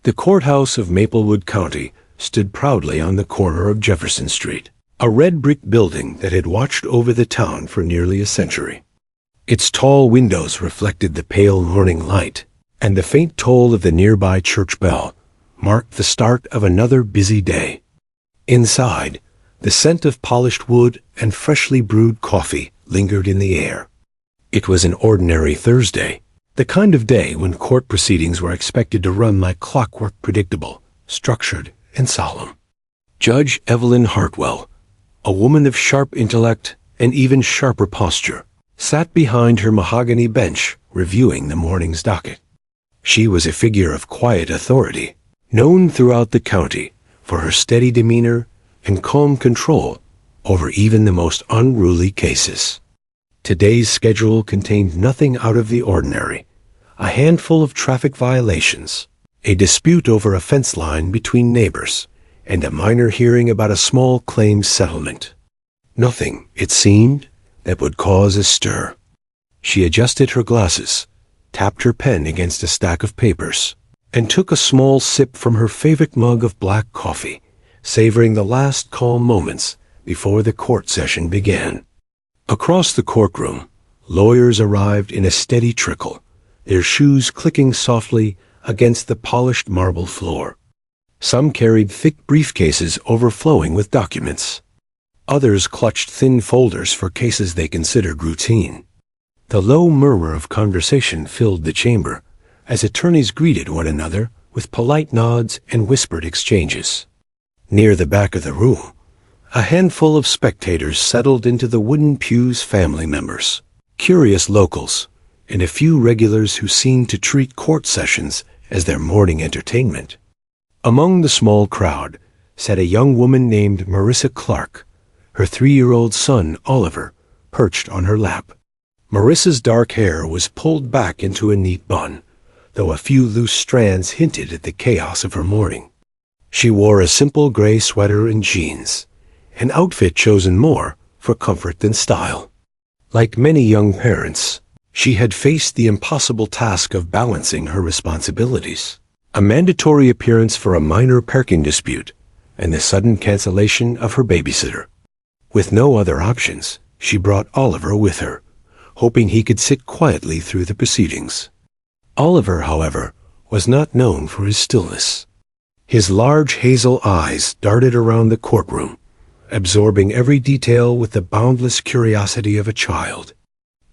The courthouse of Maplewood County stood proudly on the corner of Jefferson Street, a red brick building that had watched over the town for nearly a century. Its tall windows reflected the pale morning light, and the faint toll of the nearby church bell marked the start of another busy day. Inside, the scent of polished wood and freshly brewed coffee lingered in the air. It was an ordinary Thursday, the kind of day when court proceedings were expected to run like clockwork, predictable, structured, and solemn. Judge Evelyn Hartwell, a woman of sharp intellect and even sharper posture, sat behind her mahogany bench reviewing the morning's docket. She was a figure of quiet authority, known throughout the county for her steady demeanor and calm control over even the most unruly cases. Today's schedule contained nothing out of the ordinary: a handful of traffic violations, a dispute over a fence line between neighbors, and a minor hearing about a small claims settlement. Nothing, it seemed, that would cause a stir. She adjusted her glasses, tapped her pen against a stack of papers, and took a small sip from her favorite mug of black coffee, savoring the last calm moments before the court session began. Across the courtroom, lawyers arrived in a steady trickle, their shoes clicking softly against the polished marble floor. Some carried thick briefcases overflowing with documents. Others clutched thin folders for cases they considered routine. The low murmur of conversation filled the chamber as attorneys greeted one another with polite nods and whispered exchanges. Near the back of the room, a handful of spectators settled into the wooden pews: family members, curious locals, and a few regulars who seemed to treat court sessions as their morning entertainment. Among the small crowd sat a young woman named Marissa Clark, her 3-year-old son, Oliver, perched on her lap. Marissa's dark hair was pulled back into a neat bun, though a few loose strands hinted at the chaos of her morning. She wore a simple gray sweater and jeans, an outfit chosen more for comfort than style. Like many young parents, she had faced the impossible task of balancing her responsibilities: a mandatory appearance for a minor parking dispute, and the sudden cancellation of her babysitter. With no other options, she brought Oliver with her, hoping he could sit quietly through the proceedings. Oliver, however, was not known for his stillness. His large hazel eyes darted around the courtroom, absorbing every detail with the boundless curiosity of a child.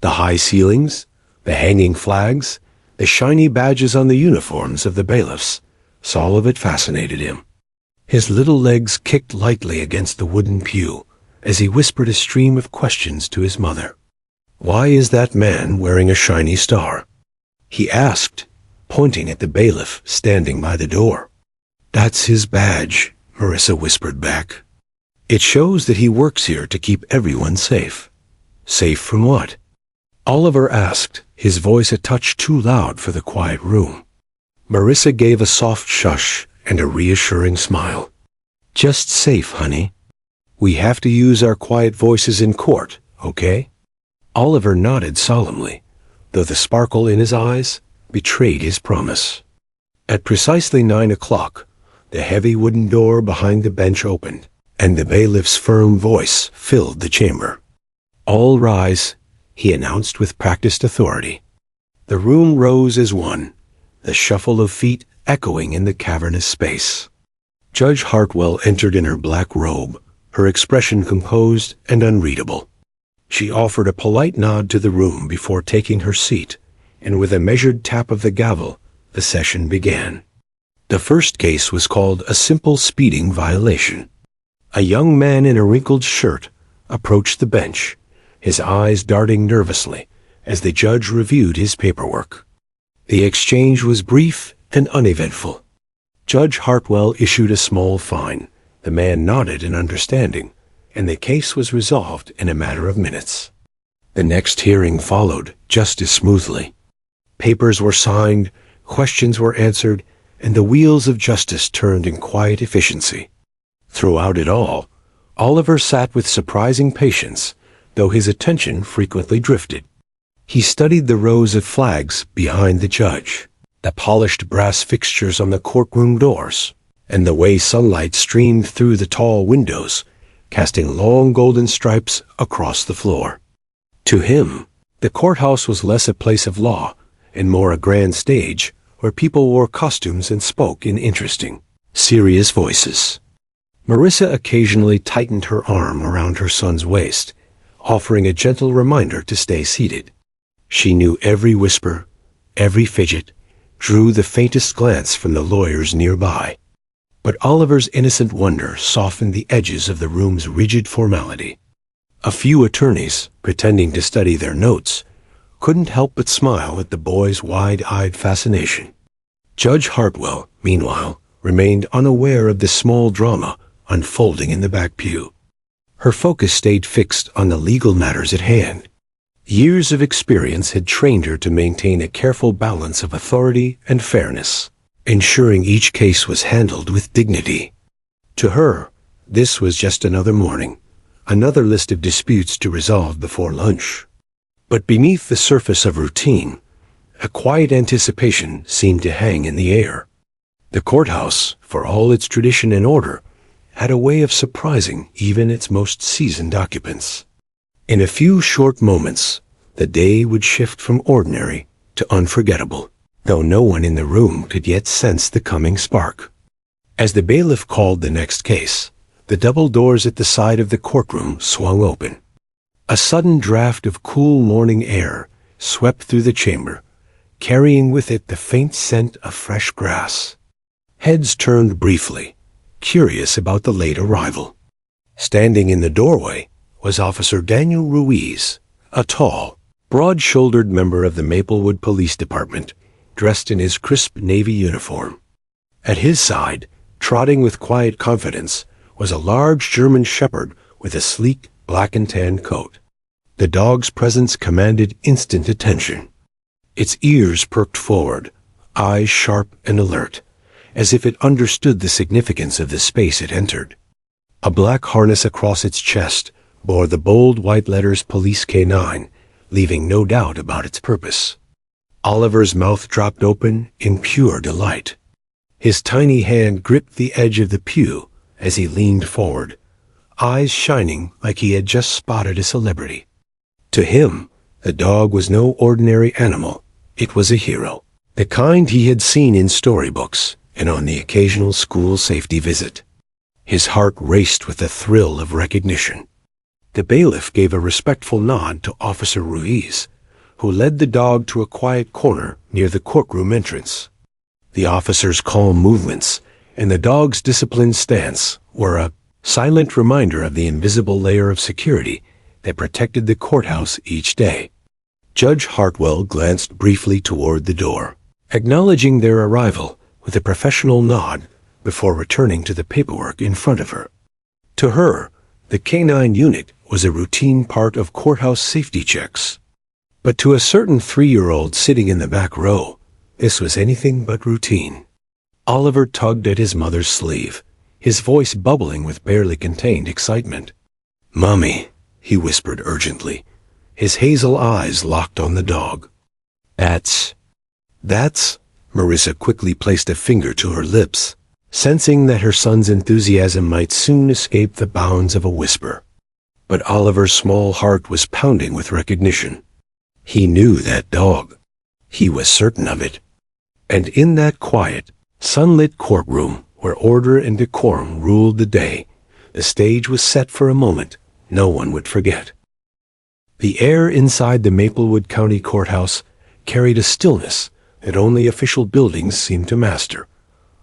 The high ceilings, the hanging flags, the shiny badges on the uniforms of the bailiffs, all of it fascinated him. His little legs kicked lightly against the wooden pew as he whispered a stream of questions to his mother. "Why is that man wearing a shiny star?" he asked, pointing at the bailiff standing by the door. "That's his badge," Marissa whispered back. "It shows that he works here to keep everyone safe." "Safe from what?" Oliver asked, his voice a touch too loud for the quiet room. Marissa gave a soft shush and a reassuring smile. "Just safe, honey. We have to use our quiet voices in court, okay?" Oliver nodded solemnly, though the sparkle in his eyes betrayed his promise. At precisely 9 o'clock, the heavy wooden door behind the bench opened, and the bailiff's firm voice filled the chamber. "All rise," he announced with practiced authority. The room rose as one, the shuffle of feet echoing in the cavernous space. Judge Hartwell entered in her black robe, her expression composed and unreadable. She offered a polite nod to the room before taking her seat, and with a measured tap of the gavel, the session began. The first case was called a simple speeding violation. A young man in a wrinkled shirt approached the bench, his eyes darting nervously as the judge reviewed his paperwork. The exchange was brief and uneventful. Judge Hartwell issued a small fine. The man nodded in understanding, and the case was resolved in a matter of minutes. The next hearing followed just as smoothly. Papers were signed, questions were answered, and the wheels of justice turned in quiet efficiency. Throughout it all, Oliver sat with surprising patience, though his attention frequently drifted. He studied the rows of flags behind the judge, the polished brass fixtures on the courtroom doors, and the way sunlight streamed through the tall windows, casting long golden stripes across the floor. To him, the courthouse was less a place of law and more a grand stage where people wore costumes and spoke in interesting, serious voices. Marissa occasionally tightened her arm around her son's waist, offering a gentle reminder to stay seated. She knew every whisper, every fidget, drew the faintest glance from the lawyers nearby. But Oliver's innocent wonder softened the edges of the room's rigid formality. A few attorneys, pretending to study their notes, couldn't help but smile at the boy's wide-eyed fascination. Judge Hartwell, meanwhile, remained unaware of the small drama unfolding in the back pew. Her focus stayed fixed on the legal matters at hand. Years of experience had trained her to maintain a careful balance of authority and fairness, ensuring each case was handled with dignity. To her, this was just another morning, another list of disputes to resolve before lunch. But beneath the surface of routine, a quiet anticipation seemed to hang in the air. The courthouse, for all its tradition and order, had a way of surprising even its most seasoned occupants. In a few short moments, the day would shift from ordinary to unforgettable, though no one in the room could yet sense the coming spark. As the bailiff called the next case, the double doors at the side of the courtroom swung open. A sudden draft of cool morning air swept through the chamber, carrying with it the faint scent of fresh grass. Heads turned briefly, curious about the late arrival. Standing in the doorway was Officer Daniel Ruiz, a tall, broad-shouldered member of the Maplewood Police Department, dressed in his crisp navy uniform. At his side, trotting with quiet confidence, was a large German shepherd with a sleek black and tan coat. The dog's presence commanded instant attention. Its ears perked forward, eyes sharp and alert, as if it understood the significance of the space it entered. A black harness across its chest bore the bold white letters Police K9, leaving no doubt about its purpose. Oliver's mouth dropped open in pure delight. His tiny hand gripped the edge of the pew as he leaned forward, eyes shining like he had just spotted a celebrity. To him, the dog was no ordinary animal. It was a hero, the kind he had seen in storybooks and on the occasional school safety visit. His heart raced with the thrill of recognition. The bailiff gave a respectful nod to Officer Ruiz, who led the dog to a quiet corner near the courtroom entrance. The officer's calm movements and the dog's disciplined stance were a silent reminder of the invisible layer of security that protected the courthouse each day. Judge Hartwell glanced briefly toward the door, acknowledging their arrival with a professional nod before returning to the paperwork in front of her. To her, the K9 unit was a routine part of courthouse safety checks. But to a certain 3-year-old sitting in the back row, this was anything but routine. Oliver tugged at his mother's sleeve, his voice bubbling with barely contained excitement. "Mommy," he whispered urgently, his hazel eyes locked on the dog. That's... Marissa quickly placed a finger to her lips, sensing that her son's enthusiasm might soon escape the bounds of a whisper. But Oliver's small heart was pounding with recognition. He knew that dog. He was certain of it. And in that quiet, sunlit courtroom where order and decorum ruled the day, the stage was set for a moment no one would forget. The air inside the Maplewood County Courthouse carried a stillness that only official buildings seemed to master,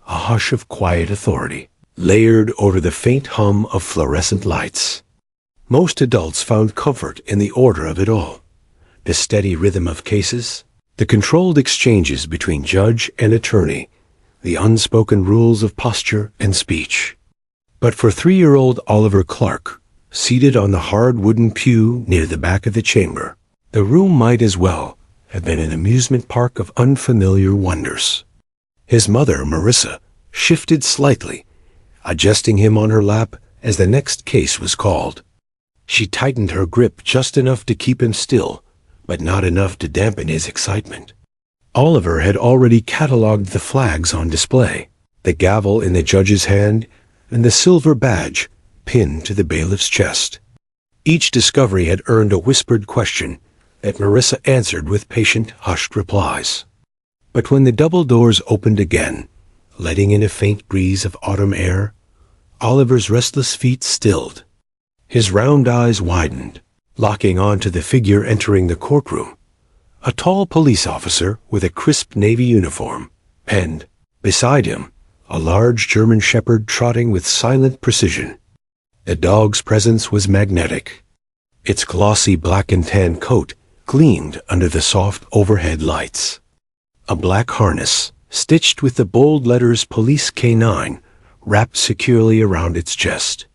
a hush of quiet authority, layered over the faint hum of fluorescent lights. Most adults found comfort in the order of it all, the steady rhythm of cases, the controlled exchanges between judge and attorney, the unspoken rules of posture and speech. But for 3-year-old Oliver Clark, seated on the hard wooden pew near the back of the chamber, the room might as well have been an amusement park of unfamiliar wonders. His mother, Marissa, shifted slightly, adjusting him on her lap as the next case was called. She tightened her grip just enough to keep him still, but not enough to dampen his excitement. Oliver had already catalogued the flags on display, the gavel in the judge's hand, and the silver badge pinned to the bailiff's chest. Each discovery had earned a whispered question that Marissa answered with patient, hushed replies. But when the double doors opened again, letting in a faint breeze of autumn air, Oliver's restless feet stilled. His round eyes widened, locking on to the figure entering the courtroom, a tall police officer with a crisp navy uniform, and, beside him, a large German shepherd trotting with silent precision. The dog's presence was magnetic. Its glossy black and tan coat gleamed under the soft overhead lights. A black harness, stitched with the bold letters Police K9, wrapped securely around its chest.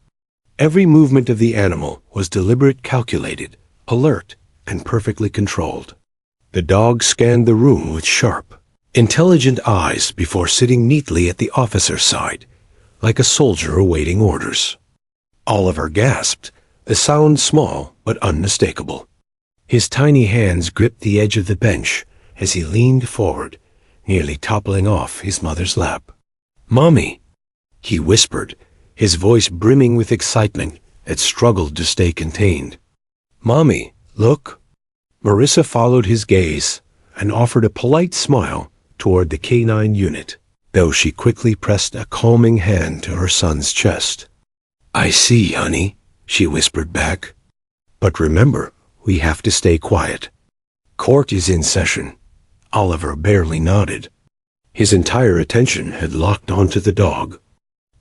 Every movement of the animal was deliberate, calculated, alert, and perfectly controlled. The dog scanned the room with sharp, intelligent eyes before sitting neatly at the officer's side, like a soldier awaiting orders. Oliver gasped, the sound small but unmistakable. His tiny hands gripped the edge of the bench as he leaned forward, nearly toppling off his mother's lap. "Mommy," he whispered, his voice brimming with excitement that struggled to stay contained. "Mommy, look." Marissa followed his gaze and offered a polite smile toward the K9 unit, though she quickly pressed a calming hand to her son's chest. "I see, honey," she whispered back. "But remember, we have to stay quiet. Court is in session." Oliver barely nodded. His entire attention had locked onto the dog.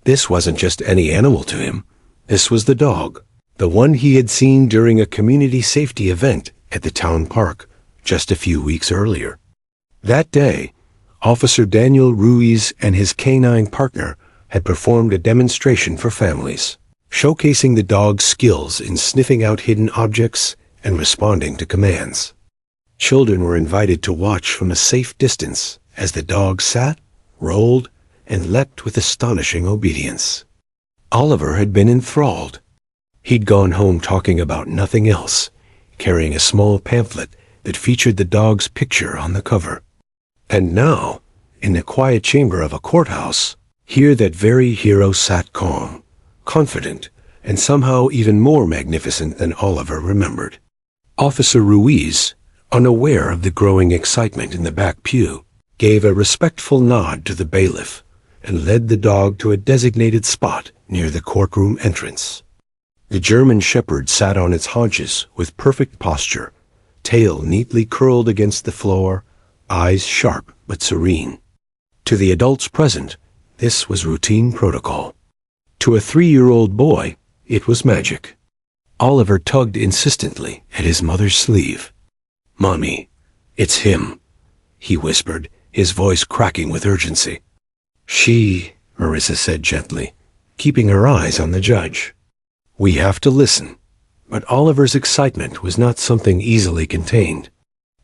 This wasn't just any animal to him. This was the dog, the one he had seen during a community safety event at the town park just a few weeks earlier. That day, Officer Daniel Ruiz and his canine partner had performed a demonstration for families, showcasing the dog's skills in sniffing out hidden objects and responding to commands. Children were invited to watch from a safe distance as the dog sat, rolled, and leapt with astonishing obedience. Oliver had been enthralled. He'd gone home talking about nothing else, carrying a small pamphlet that featured the dog's picture on the cover. And now, in the quiet chamber of a courthouse, here that very hero sat calm, confident, and somehow even more magnificent than Oliver remembered. Officer Ruiz, unaware of the growing excitement in the back pew, gave a respectful nod to the bailiff and led the dog to a designated spot near the courtroom entrance. The German shepherd sat on its haunches with perfect posture, tail neatly curled against the floor, eyes sharp but serene. To the adults present, this was routine protocol. To a 3-year-old boy, it was magic. Oliver tugged insistently at his mother's sleeve. "Mommy, it's him," he whispered, his voice cracking with urgency. "She," Marissa said gently, keeping her eyes on the judge. "We have to listen." But Oliver's excitement was not something easily contained.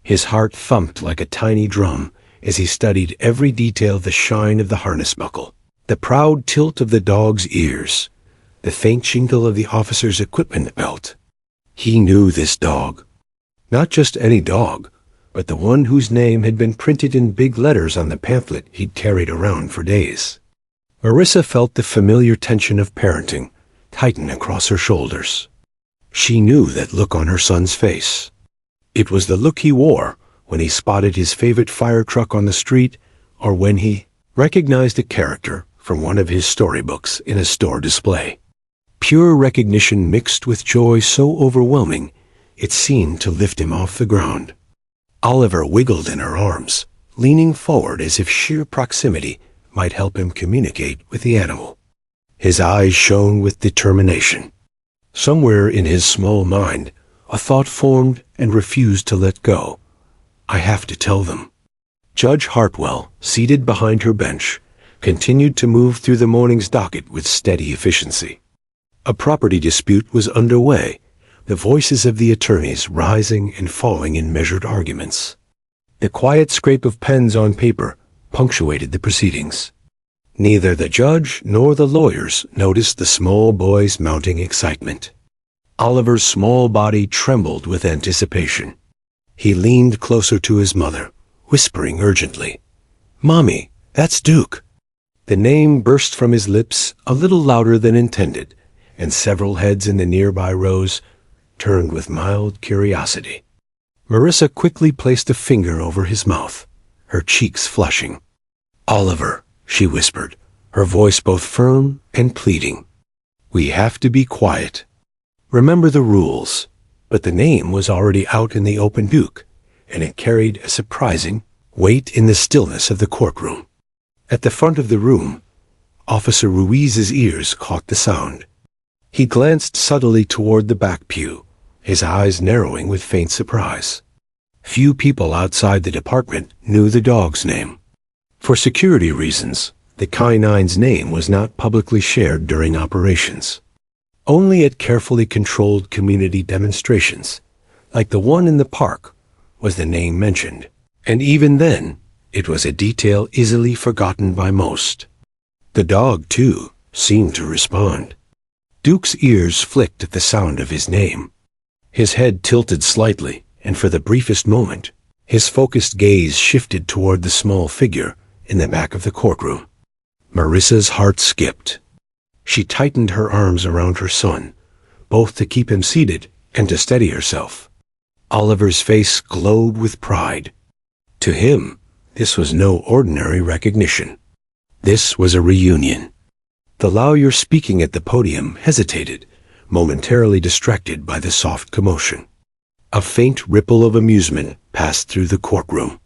His heart thumped like a tiny drum as he studied every detail: the shine of the harness buckle, the proud tilt of the dog's ears, the faint jingle of the officer's equipment belt. He knew this dog. Not just any dog, but the one whose name had been printed in big letters on the pamphlet he'd carried around for days. Marissa felt the familiar tension of parenting tighten across her shoulders. She knew that look on her son's face. It was the look he wore when he spotted his favorite fire truck on the street, or when he recognized a character from one of his storybooks in a store display. Pure recognition mixed with joy so overwhelming it seemed to lift him off the ground. Oliver wiggled in her arms, leaning forward as if sheer proximity might help him communicate with the animal. His eyes shone with determination. Somewhere in his small mind, a thought formed and refused to let go. "I have to tell them." Judge Hartwell, seated behind her bench, continued to move through the morning's docket with steady efficiency. A property dispute was underway, the voices of the attorneys rising and falling in measured arguments. The quiet scrape of pens on paper punctuated the proceedings. Neither the judge nor the lawyers noticed the small boy's mounting excitement. Oliver's small body trembled with anticipation. He leaned closer to his mother, whispering urgently, "Mommy, that's Duke." The name burst from his lips a little louder than intended, and several heads in the nearby rows turned with mild curiosity. Marissa quickly placed a finger over his mouth, her cheeks flushing. "Oliver," she whispered, her voice both firm and pleading. "We have to be quiet. Remember the rules." But the name was already out in the open, Duke, and it carried a surprising weight in the stillness of the courtroom. At the front of the room, Officer Ruiz's ears caught the sound. He glanced subtly toward the back pew, his eyes narrowing with faint surprise. Few people outside the department knew the dog's name. For security reasons, the K-9's name was not publicly shared during operations. Only at carefully controlled community demonstrations, like the one in the park, was the name mentioned. And even then, it was a detail easily forgotten by most. The dog, too, seemed to respond. Duke's ears flicked at the sound of his name. His head tilted slightly, and for the briefest moment, his focused gaze shifted toward the small figure in the back of the courtroom. Marissa's heart skipped. She tightened her arms around her son, both to keep him seated and to steady herself. Oliver's face glowed with pride. To him, this was no ordinary recognition. This was a reunion. The lawyer speaking at the podium hesitated, momentarily distracted by the soft commotion. A faint ripple of amusement passed through the courtroom.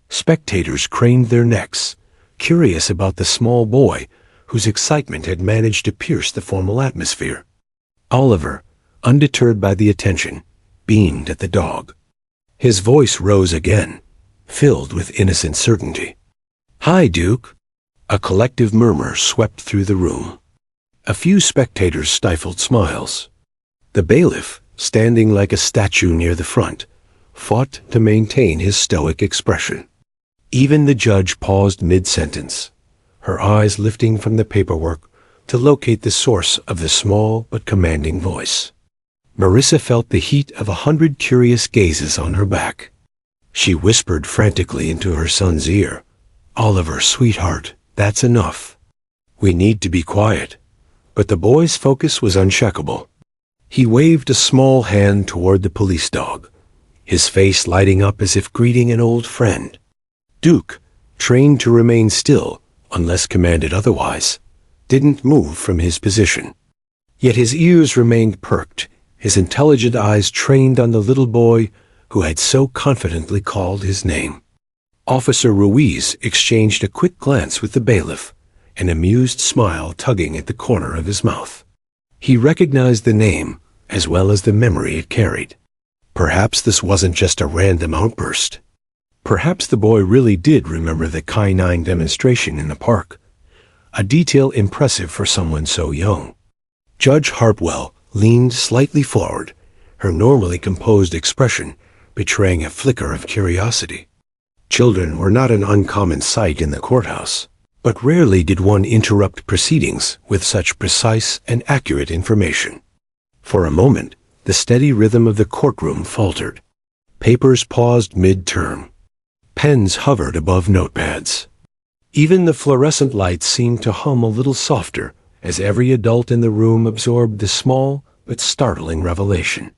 Spectators craned their necks, curious about the small boy whose excitement had managed to pierce the formal atmosphere. Oliver, undeterred by the attention, beamed at the dog. His voice rose again, filled with innocent certainty. "Hi, Duke." A collective murmur swept through the room. A few spectators stifled smiles. The bailiff, standing like a statue near the front, fought to maintain his stoic expression. Even the judge paused mid-sentence, her eyes lifting from the paperwork to locate the source of the small but commanding voice. Marissa felt the heat of 100 curious gazes on her back. She whispered frantically into her son's ear, "Oliver, sweetheart, that's enough. We need to be quiet." But the boy's focus was unshakable. He waved a small hand toward the police dog, his face lighting up as if greeting an old friend. Duke, trained to remain still unless commanded otherwise, didn't move from his position. Yet his ears remained perked, his intelligent eyes trained on the little boy who had so confidently called his name. Officer Ruiz exchanged a quick glance with the bailiff, an amused smile tugging at the corner of his mouth. He recognized the name as well as the memory it carried. Perhaps this wasn't just a random outburst. Perhaps the boy really did remember the K-9 demonstration in the park, a detail impressive for someone so young. Judge Hartwell leaned slightly forward, her normally composed expression betraying a flicker of curiosity. Children were not an uncommon sight in the courthouse, but rarely did one interrupt proceedings with such precise and accurate information. For a moment, the steady rhythm of the courtroom faltered. Papers paused mid-turn. Pens hovered above notepads. Even the fluorescent lights seemed to hum a little softer as every adult in the room absorbed the small but startling revelation.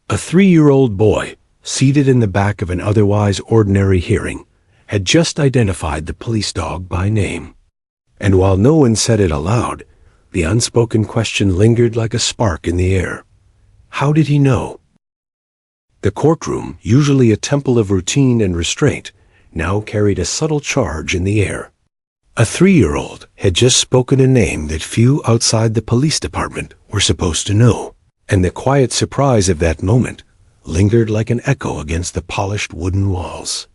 A 3-year-old boy, seated in the back of an otherwise ordinary hearing, had just identified the police dog by name. And while no one said it aloud, the unspoken question lingered like a spark in the air. How did he know? The courtroom, usually a temple of routine and restraint, now carried a subtle charge in the air. A 3-year-old had just spoken a name that few outside the police department were supposed to know, and the quiet surprise of that moment lingered like an echo against the polished wooden walls.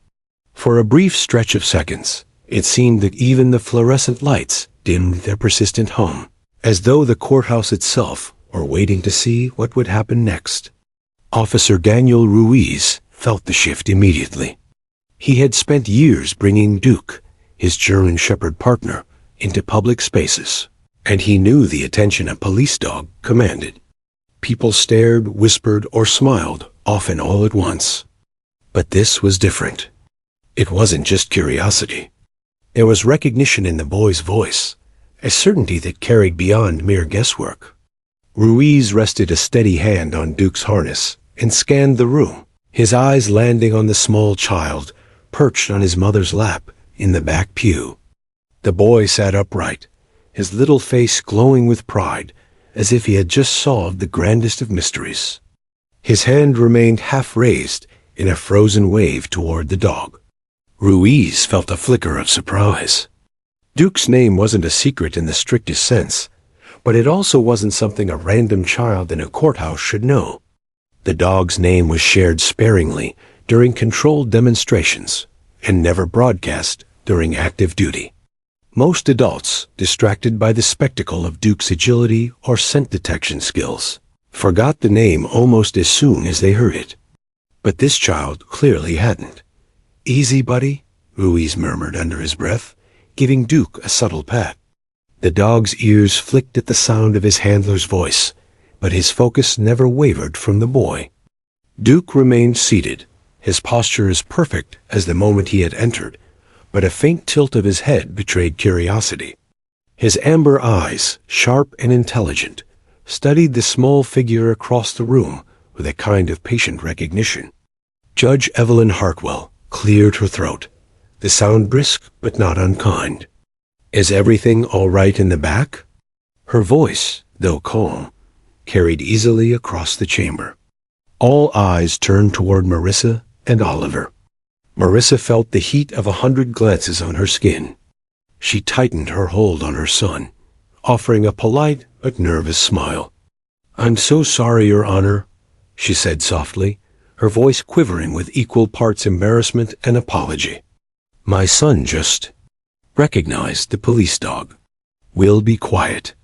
For a brief stretch of seconds, it seemed that even the fluorescent lights dimmed their persistent hum, as though the courthouse itself were waiting to see what would happen next. Officer Daniel Ruiz felt the shift immediately. He had spent years bringing Duke, his German Shepherd partner, into public spaces, and he knew the attention a police dog commanded. People stared, whispered, or smiled, often all at once. But this was different. It wasn't just curiosity. There was recognition in the boy's voice, a certainty that carried beyond mere guesswork. Ruiz rested a steady hand on Duke's harness and scanned the room, his eyes landing on the small child perched on his mother's lap in the back pew. The boy sat upright, his little face glowing with pride, as if he had just solved the grandest of mysteries. His hand remained half raised in a frozen wave toward the dog. Ruiz felt a flicker of surprise. Duke's name wasn't a secret in the strictest sense, but it also wasn't something a random child in a courthouse should know. The dog's name was shared sparingly during controlled demonstrations and never broadcast during active duty. Most adults, distracted by the spectacle of Duke's agility or scent detection skills, forgot the name almost as soon as they heard it. But this child clearly hadn't. "Easy, buddy," Ruiz murmured under his breath, giving Duke a subtle pat. The dog's ears flicked at the sound of his handler's voice, but his focus never wavered from the boy. Duke remained seated, his posture as perfect as the moment he had entered, but a faint tilt of his head betrayed curiosity. His amber eyes, sharp and intelligent, studied the small figure across the room with a kind of patient recognition. Judge Evelyn Hartwell cleared her throat, the sound brisk but not unkind. "Is everything all right in the back?" Her voice, though calm, carried easily across the chamber. All eyes turned toward Marissa and Oliver. Marissa felt the heat of 100 glances on her skin. She tightened her hold on her son, offering a polite but nervous smile. "I'm so sorry, Your Honor," she said softly, her voice quivering with equal parts embarrassment and apology. "My son just recognized the police dog. We'll be quiet."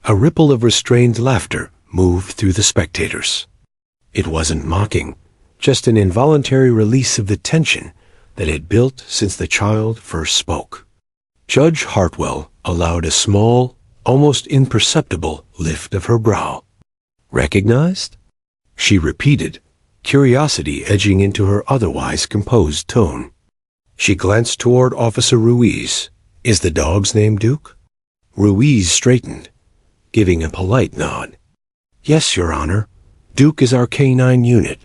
A ripple of restrained laughter moved through the spectators. It wasn't mocking, just an involuntary release of the tension that had built since the child first spoke. Judge Hartwell allowed a small, almost imperceptible lift of her brow. "Recognized?" she repeated, curiosity edging into her otherwise composed tone. She glanced toward Officer Ruiz. "Is the dog's name Duke?" Ruiz straightened, giving a polite nod. "Yes, Your Honor. Duke is our K-9 unit."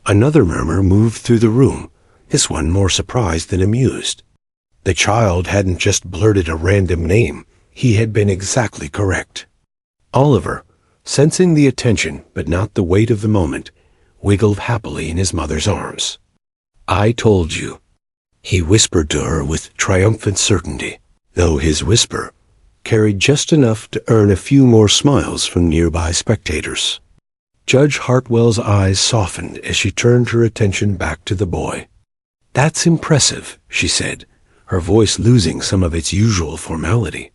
Another murmur moved through the room, this one more surprised than amused. The child hadn't just blurted a random name, he had been exactly correct. Oliver, sensing the attention but not the weight of the moment, wiggled happily in his mother's arms. "I told you," he whispered to her with triumphant certainty, though his whisper carried just enough to earn a few more smiles from nearby spectators. Judge Hartwell's eyes softened as she turned her attention back to the boy. "That's impressive," she said, her voice losing some of its usual formality.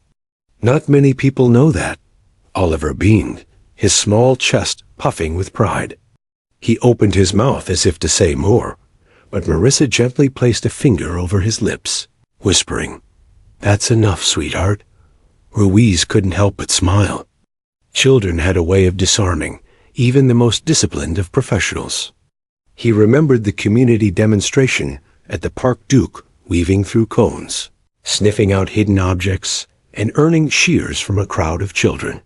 "Not many people know that." Oliver beamed, his small chest puffing with pride. He opened his mouth as if to say more, but Marissa gently placed a finger over his lips, whispering, "That's enough, sweetheart." Ruiz couldn't help but smile. Children had a way of disarming even the most disciplined of professionals. He remembered the community demonstration at the Park Duke weaving through cones, sniffing out hidden objects, and earning cheers from a crowd of children.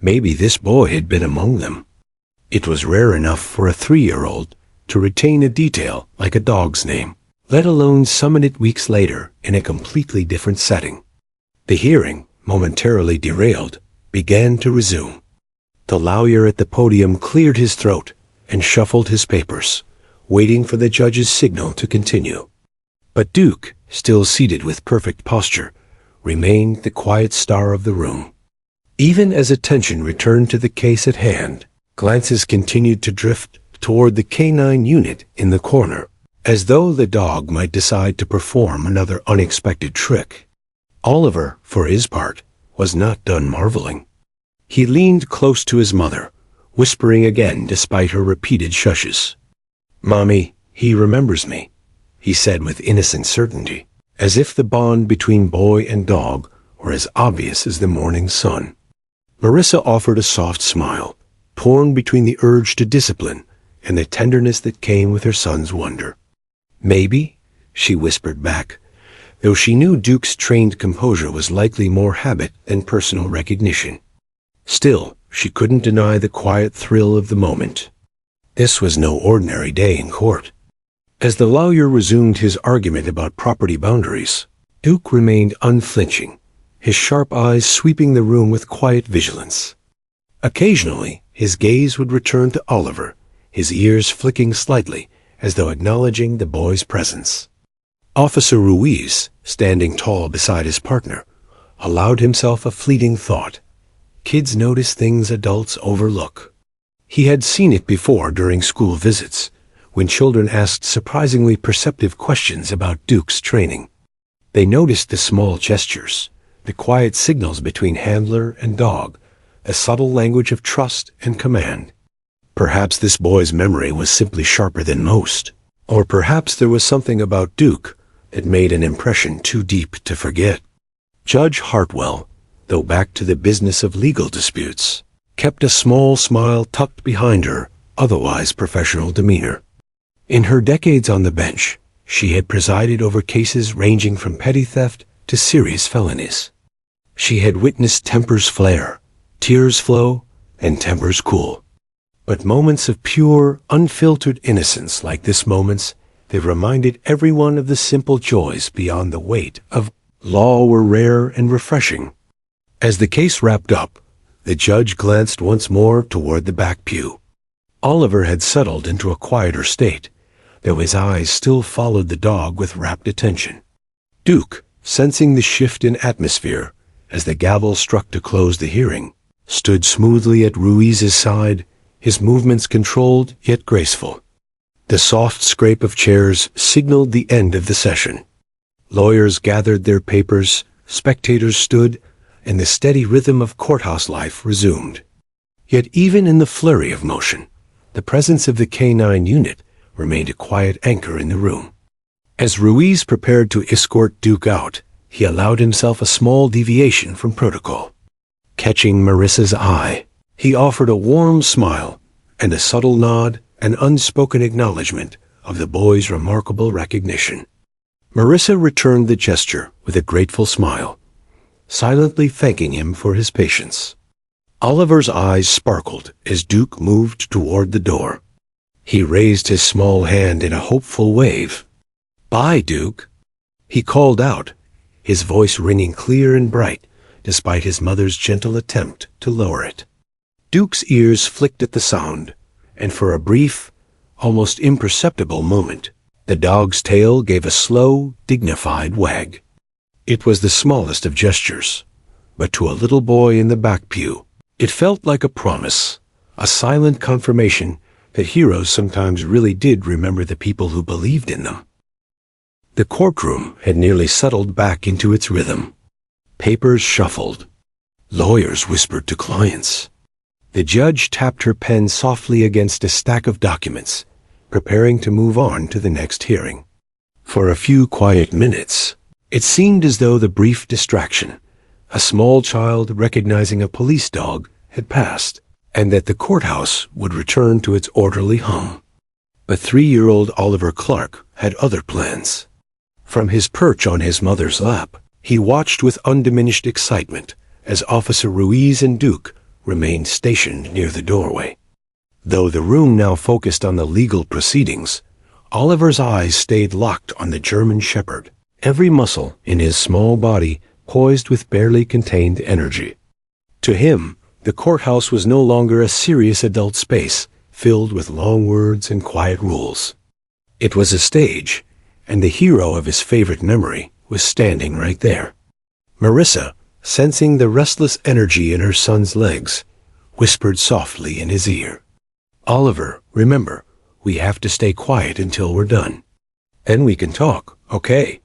Maybe this boy had been among them. It was rare enough for a 3-year-old to retain a detail like a dog's name, let alone summon it weeks later in a completely different setting. The hearing, momentarily derailed, began to resume. The lawyer at the podium cleared his throat and shuffled his papers, waiting for the judge's signal to continue. But Duke, still seated with perfect posture, remained the quiet star of the room. Even as attention returned to the case at hand, glances continued to drift toward the K-9 unit in the corner, as though the dog might decide to perform another unexpected trick. Oliver, for his part, was not done marveling. He leaned close to his mother, whispering again despite her repeated shushes. "Mommy, he remembers me," he said with innocent certainty, as if the bond between boy and dog were as obvious as the morning sun. Marissa offered a soft smile, torn between the urge to discipline and the tenderness that came with her son's wonder. "Maybe," she whispered back, though she knew Duke's trained composure was likely more habit than personal recognition. Still, she couldn't deny the quiet thrill of the moment. This was no ordinary day in court. As the lawyer resumed his argument about property boundaries, Duke remained unflinching, his sharp eyes sweeping the room with quiet vigilance. Occasionally, his gaze would return to Oliver, his ears flicking slightly, as though acknowledging the boy's presence. Officer Ruiz, standing tall beside his partner, allowed himself a fleeting thought. Kids notice things adults overlook. He had seen it before during school visits, when children asked surprisingly perceptive questions about Duke's training. They noticed the small gestures, the quiet signals between handler and dog, a subtle language of trust and command. Perhaps this boy's memory was simply sharper than most, or perhaps there was something about Duke that made an impression too deep to forget. Judge Hartwell, though back to the business of legal disputes, kept a small smile tucked behind her otherwise professional demeanor. In her decades on the bench, she had presided over cases ranging from petty theft to serious felonies. She had witnessed tempers flare, tears flow, and tempers cool. But moments of pure, unfiltered innocence like this moments, they reminded everyone of the simple joys beyond the weight of law were rare and refreshing. As the case wrapped up, the judge glanced once more toward the back pew. Oliver had settled into a quieter state, though his eyes still followed the dog with rapt attention. Duke, sensing the shift in atmosphere as the gavel struck to close the hearing, stood smoothly at Ruiz's side, his movements controlled yet graceful. The soft scrape of chairs signaled the end of the session. Lawyers gathered their papers, spectators stood, and the steady rhythm of courthouse life resumed. Yet even in the flurry of motion, the presence of the K-9 unit remained a quiet anchor in the room. As Ruiz prepared to escort Duke out, he allowed himself a small deviation from protocol. Catching Marissa's eye, he offered a warm smile and a subtle nod, an unspoken acknowledgement of the boy's remarkable recognition. Marissa returned the gesture with a grateful smile, silently thanking him for his patience. Oliver's eyes sparkled as Duke moved toward the door. He raised his small hand in a hopeful wave. "Bye, Duke," he called out, his voice ringing clear and bright, despite his mother's gentle attempt to lower it. Duke's ears flicked at the sound, and for a brief, almost imperceptible moment, the dog's tail gave a slow, dignified wag. It was the smallest of gestures, but to a little boy in the back pew, it felt like a promise, a silent confirmation that heroes sometimes really did remember the people who believed in them. The courtroom had nearly settled back into its rhythm. Papers shuffled. Lawyers whispered to clients. The judge tapped her pen softly against a stack of documents, preparing to move on to the next hearing. For a few quiet minutes, it seemed as though the brief distraction, a small child recognizing a police dog, had passed, and that the courthouse would return to its orderly hum. But 3-year-old Oliver Clark had other plans. From his perch on his mother's lap, he watched with undiminished excitement as Officer Ruiz and Duke remained stationed near the doorway. Though the room now focused on the legal proceedings, Oliver's eyes stayed locked on the German Shepherd, every muscle in his small body poised with barely contained energy. To him, the courthouse was no longer a serious adult space filled with long words and quiet rules. It was a stage, and the hero of his favorite memory was standing right there. Marissa, sensing the restless energy in her son's legs, whispered softly in his ear, "Oliver, remember, we have to stay quiet until we're done. Then we can talk, okay?"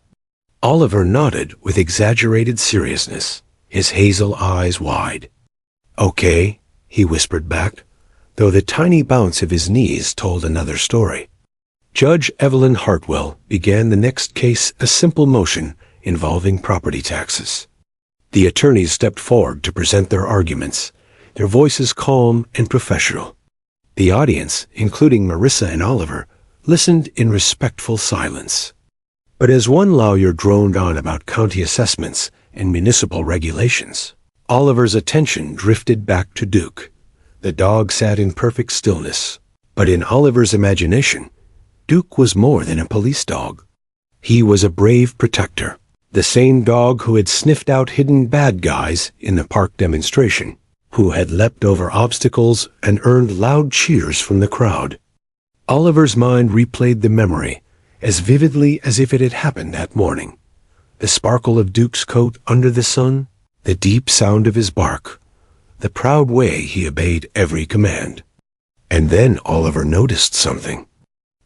Oliver nodded with exaggerated seriousness, his hazel eyes wide. "Okay," he whispered back, though the tiny bounce of his knees told another story. Judge Evelyn Hartwell began the next case, a simple motion involving property taxes. The attorneys stepped forward to present their arguments, their voices calm and professional. The audience, including Marissa and Oliver, listened in respectful silence. But as one lawyer droned on about county assessments and municipal regulations, Oliver's attention drifted back to Duke. The dog sat in perfect stillness, but in Oliver's imagination, Duke was more than a police dog. He was a brave protector, the same dog who had sniffed out hidden bad guys in the park demonstration, who had leapt over obstacles and earned loud cheers from the crowd. Oliver's mind replayed the memory as vividly as if it had happened that morning. The sparkle of Duke's coat under the sun, the deep sound of his bark, the proud way he obeyed every command. And then Oliver noticed something.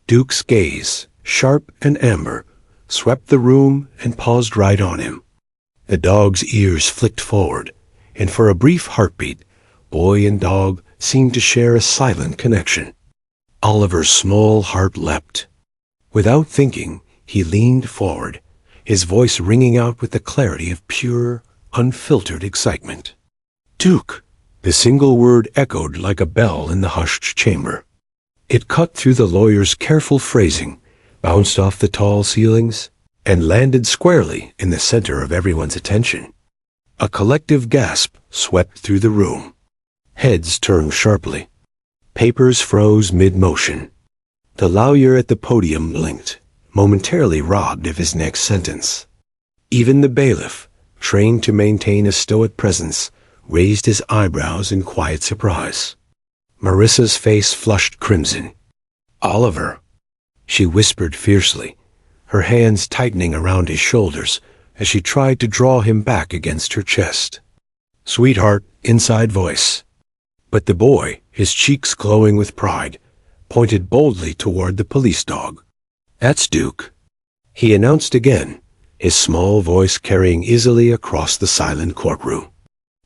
Duke's gaze, sharp and amber, swept the room and paused right on him. The dog's ears flicked forward, and for a brief heartbeat, boy and dog seemed to share a silent connection. Oliver's small heart leapt. Without thinking, he leaned forward, his voice ringing out with the clarity of pure, unfiltered excitement. "Duke!" The single word echoed like a bell in the hushed chamber. It cut through the lawyer's careful phrasing, bounced off the tall ceilings, and landed squarely in the center of everyone's attention. A collective gasp swept through the room. Heads turned sharply. Papers froze mid-motion. The lawyer at the podium blinked, momentarily robbed of his next sentence. Even the bailiff, trained to maintain a stoic presence, raised his eyebrows in quiet surprise. Marissa's face flushed crimson. "Oliver," she whispered fiercely, her hands tightening around his shoulders as she tried to draw him back against her chest. "Sweetheart," inside voice. But the boy, his cheeks glowing with pride, pointed boldly toward the police dog. "That's Duke," he announced again, his small voice carrying easily across the silent courtroom.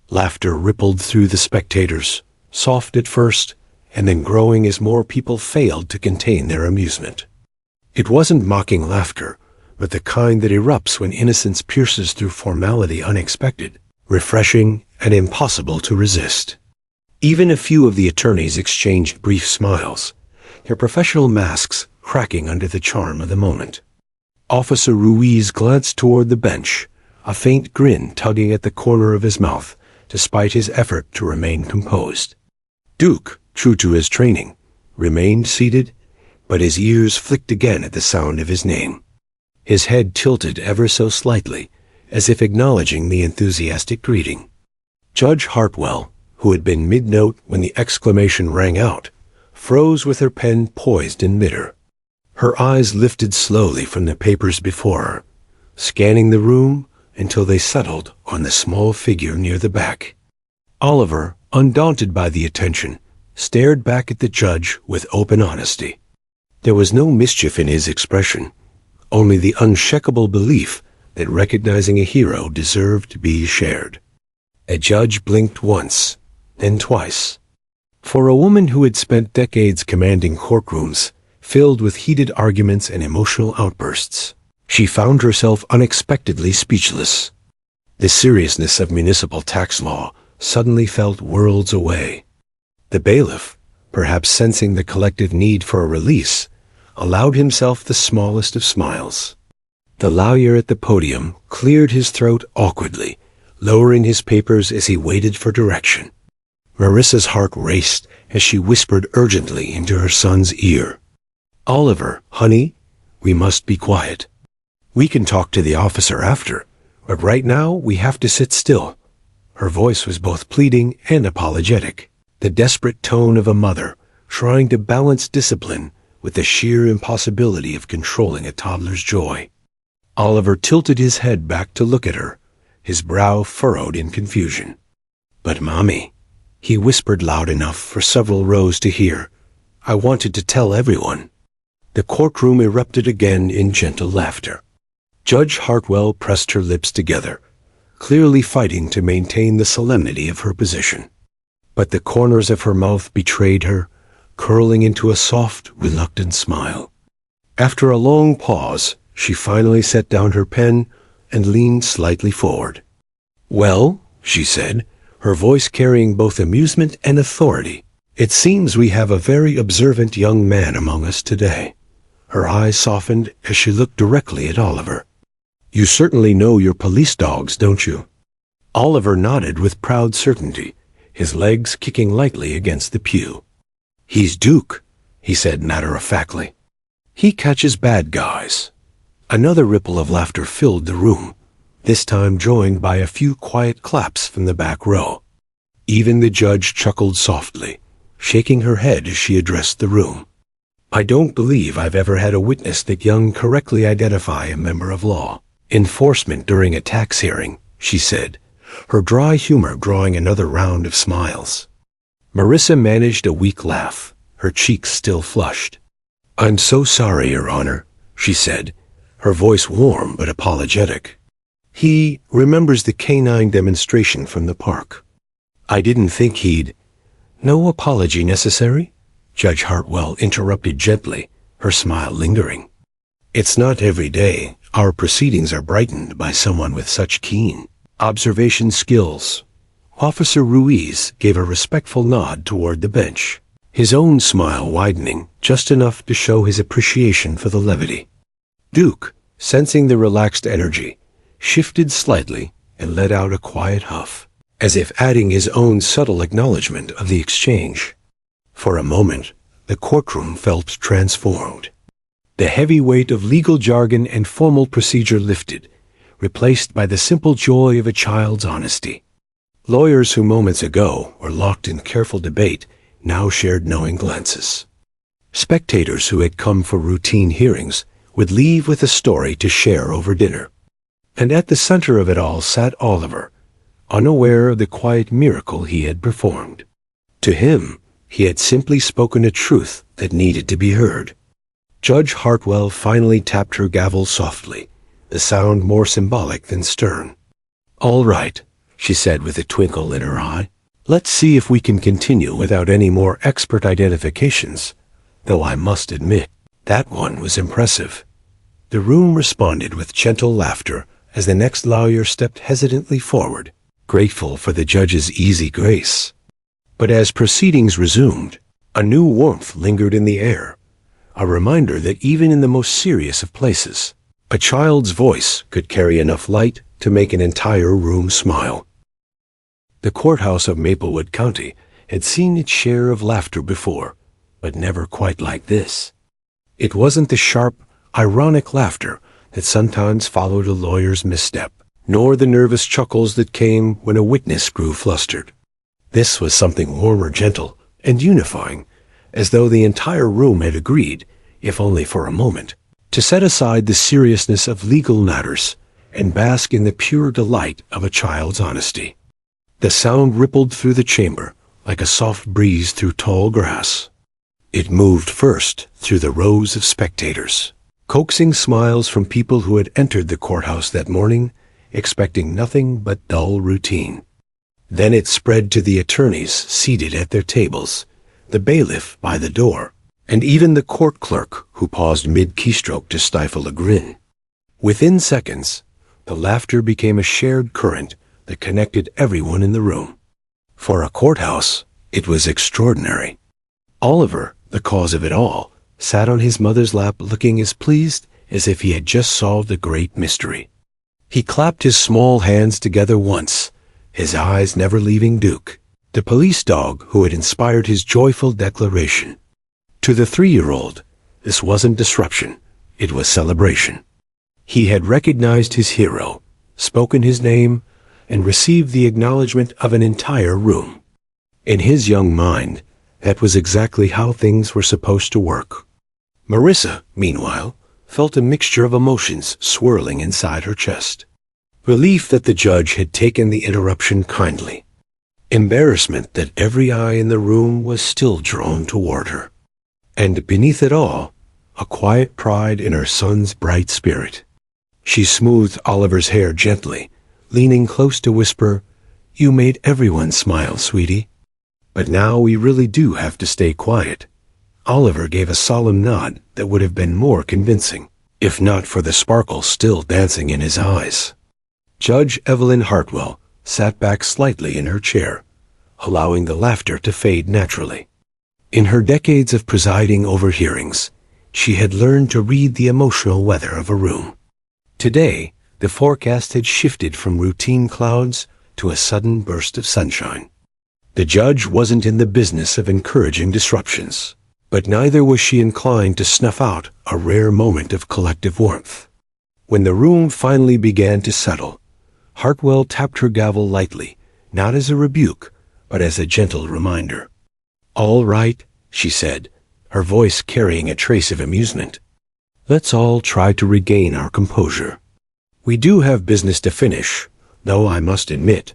Laughter rippled through the spectators, soft at first, and then growing as more people failed to contain their amusement. It wasn't mocking laughter, but the kind that erupts when innocence pierces through formality unexpected, refreshing and impossible to resist. Even a few of the attorneys exchanged brief smiles, their professional masks cracking under the charm of the moment. Officer Ruiz glanced toward the bench, a faint grin tugging at the corner of his mouth, despite his effort to remain composed. Duke, true to his training, remained seated, but his ears flicked again at the sound of his name. His head tilted ever so slightly, as if acknowledging the enthusiastic greeting. Judge Hartwell, who had been mid-note when the exclamation rang out, froze with her pen poised in midair. Her eyes lifted slowly from the papers before her, scanning the room until they settled on the small figure near the back. Oliver, undaunted by the attention, stared back at the judge with open honesty. There was no mischief in his expression, only the unshakable belief that recognizing a hero deserved to be shared. A judge blinked once, then twice. For a woman who had spent decades commanding courtrooms filled with heated arguments and emotional outbursts, she found herself unexpectedly speechless. The seriousness of municipal tax law suddenly felt worlds away. The bailiff, perhaps sensing the collective need for a release, allowed himself the smallest of smiles. The lawyer at the podium cleared his throat awkwardly, lowering his papers as he waited for direction. Marissa's heart raced as she whispered urgently into her son's ear. "Oliver, honey, we must be quiet. We can talk to the officer after, but right now we have to sit still." Her voice was both pleading and apologetic, the desperate tone of a mother trying to balance discipline with the sheer impossibility of controlling a toddler's joy. Oliver tilted his head back to look at her, his brow furrowed in confusion. "But Mommy," he whispered loud enough for several rows to hear, "I wanted to tell everyone." The courtroom erupted again in gentle laughter. Judge Hartwell pressed her lips together, clearly fighting to maintain the solemnity of her position. But the corners of her mouth betrayed her, curling into a soft, reluctant smile. After a long pause, she finally set down her pen and leaned slightly forward. "Well," she said, her voice carrying both amusement and authority, "it seems we have a very observant young man among us today. Her eyes softened as she looked directly at Oliver. "You certainly know your police dogs, don't you?" Oliver nodded with proud certainty, his legs kicking lightly against the pew. "He's Duke," he said matter-of-factly. "He catches bad guys." Another ripple of laughter filled the room, this time joined by a few quiet claps from the back row. Even the judge chuckled softly, shaking her head as she addressed the room. "I don't believe I've ever had a witness that young correctly identify a member of law enforcement during a tax hearing," she said, her dry humor drawing another round of smiles. Marissa managed a weak laugh, her cheeks still flushed. "I'm so sorry, Your Honor," she said, her voice warm but apologetic. "He remembers the canine demonstration from the park. I didn't think he'd—" "No apology necessary?" Judge Hartwell interrupted gently, her smile lingering. "It's not every day our proceedings are brightened by someone with such keen observation skills." Officer Ruiz gave a respectful nod toward the bench, his own smile widening just enough to show his appreciation for the levity. Duke, sensing the relaxed energy, shifted slightly and let out a quiet huff, as if adding his own subtle acknowledgement of the exchange. For a moment, the courtroom felt transformed. The heavy weight of legal jargon and formal procedure lifted, replaced by the simple joy of a child's honesty. Lawyers who moments ago were locked in careful debate now shared knowing glances. Spectators who had come for routine hearings would leave with a story to share over dinner. And at the center of it all sat Oliver, unaware of the quiet miracle he had performed. To him, he had simply spoken a truth that needed to be heard. Judge Hartwell finally tapped her gavel softly, the sound more symbolic than stern. "All right," she said with a twinkle in her eye. "Let's see if we can continue without any more expert identifications, though I must admit, that one was impressive." The room responded with gentle laughter as the next lawyer stepped hesitantly forward, grateful for the judge's easy grace. But as proceedings resumed, a new warmth lingered in the air, a reminder that even in the most serious of places, a child's voice could carry enough light to make an entire room smile. The courthouse of Maplewood County had seen its share of laughter before, but never quite like this. It wasn't the sharp, ironic laughter that sometimes followed a lawyer's misstep, nor the nervous chuckles that came when a witness grew flustered. This was something warmer, gentle, and unifying, as though the entire room had agreed, if only for a moment, to set aside the seriousness of legal matters and bask in the pure delight of a child's honesty. The sound rippled through the chamber like a soft breeze through tall grass. It moved first through the rows of spectators, coaxing smiles from people who had entered the courthouse that morning, expecting nothing but dull routine. Then it spread to the attorneys seated at their tables, the bailiff by the door, and even the court clerk who paused mid-keystroke to stifle a grin. Within seconds, the laughter became a shared current that connected everyone in the room. For a courthouse, it was extraordinary. Oliver, the cause of it all, sat on his mother's lap looking as pleased as if he had just solved a great mystery. He clapped his small hands together once, his eyes never leaving Duke, the police dog who had inspired his joyful declaration. To the 3-year-old, this wasn't disruption, it was celebration. He had recognized his hero, spoken his name, and received the acknowledgement of an entire room. In his young mind, that was exactly how things were supposed to work. Marissa, meanwhile, felt a mixture of emotions swirling inside her chest. Relief that the judge had taken the interruption kindly. Embarrassment that every eye in the room was still drawn toward her. And beneath it all, a quiet pride in her son's bright spirit. She smoothed Oliver's hair gently, leaning close to whisper, "You made everyone smile, sweetie. But now we really do have to stay quiet." Oliver gave a solemn nod that would have been more convincing, if not for the sparkle still dancing in his eyes. Judge Evelyn Hartwell sat back slightly in her chair, allowing the laughter to fade naturally. In her decades of presiding over hearings, She had learned to read the emotional weather of a room. Today, the forecast had shifted from routine clouds to a sudden burst of sunshine. The judge wasn't in the business of encouraging disruptions, but neither was she inclined to snuff out a rare moment of collective warmth. When the room finally began to settle, Hartwell tapped her gavel lightly, not as a rebuke, but as a gentle reminder. "All right," she said, her voice carrying a trace of amusement. "Let's all try to regain our composure. We do have business to finish, though I must admit,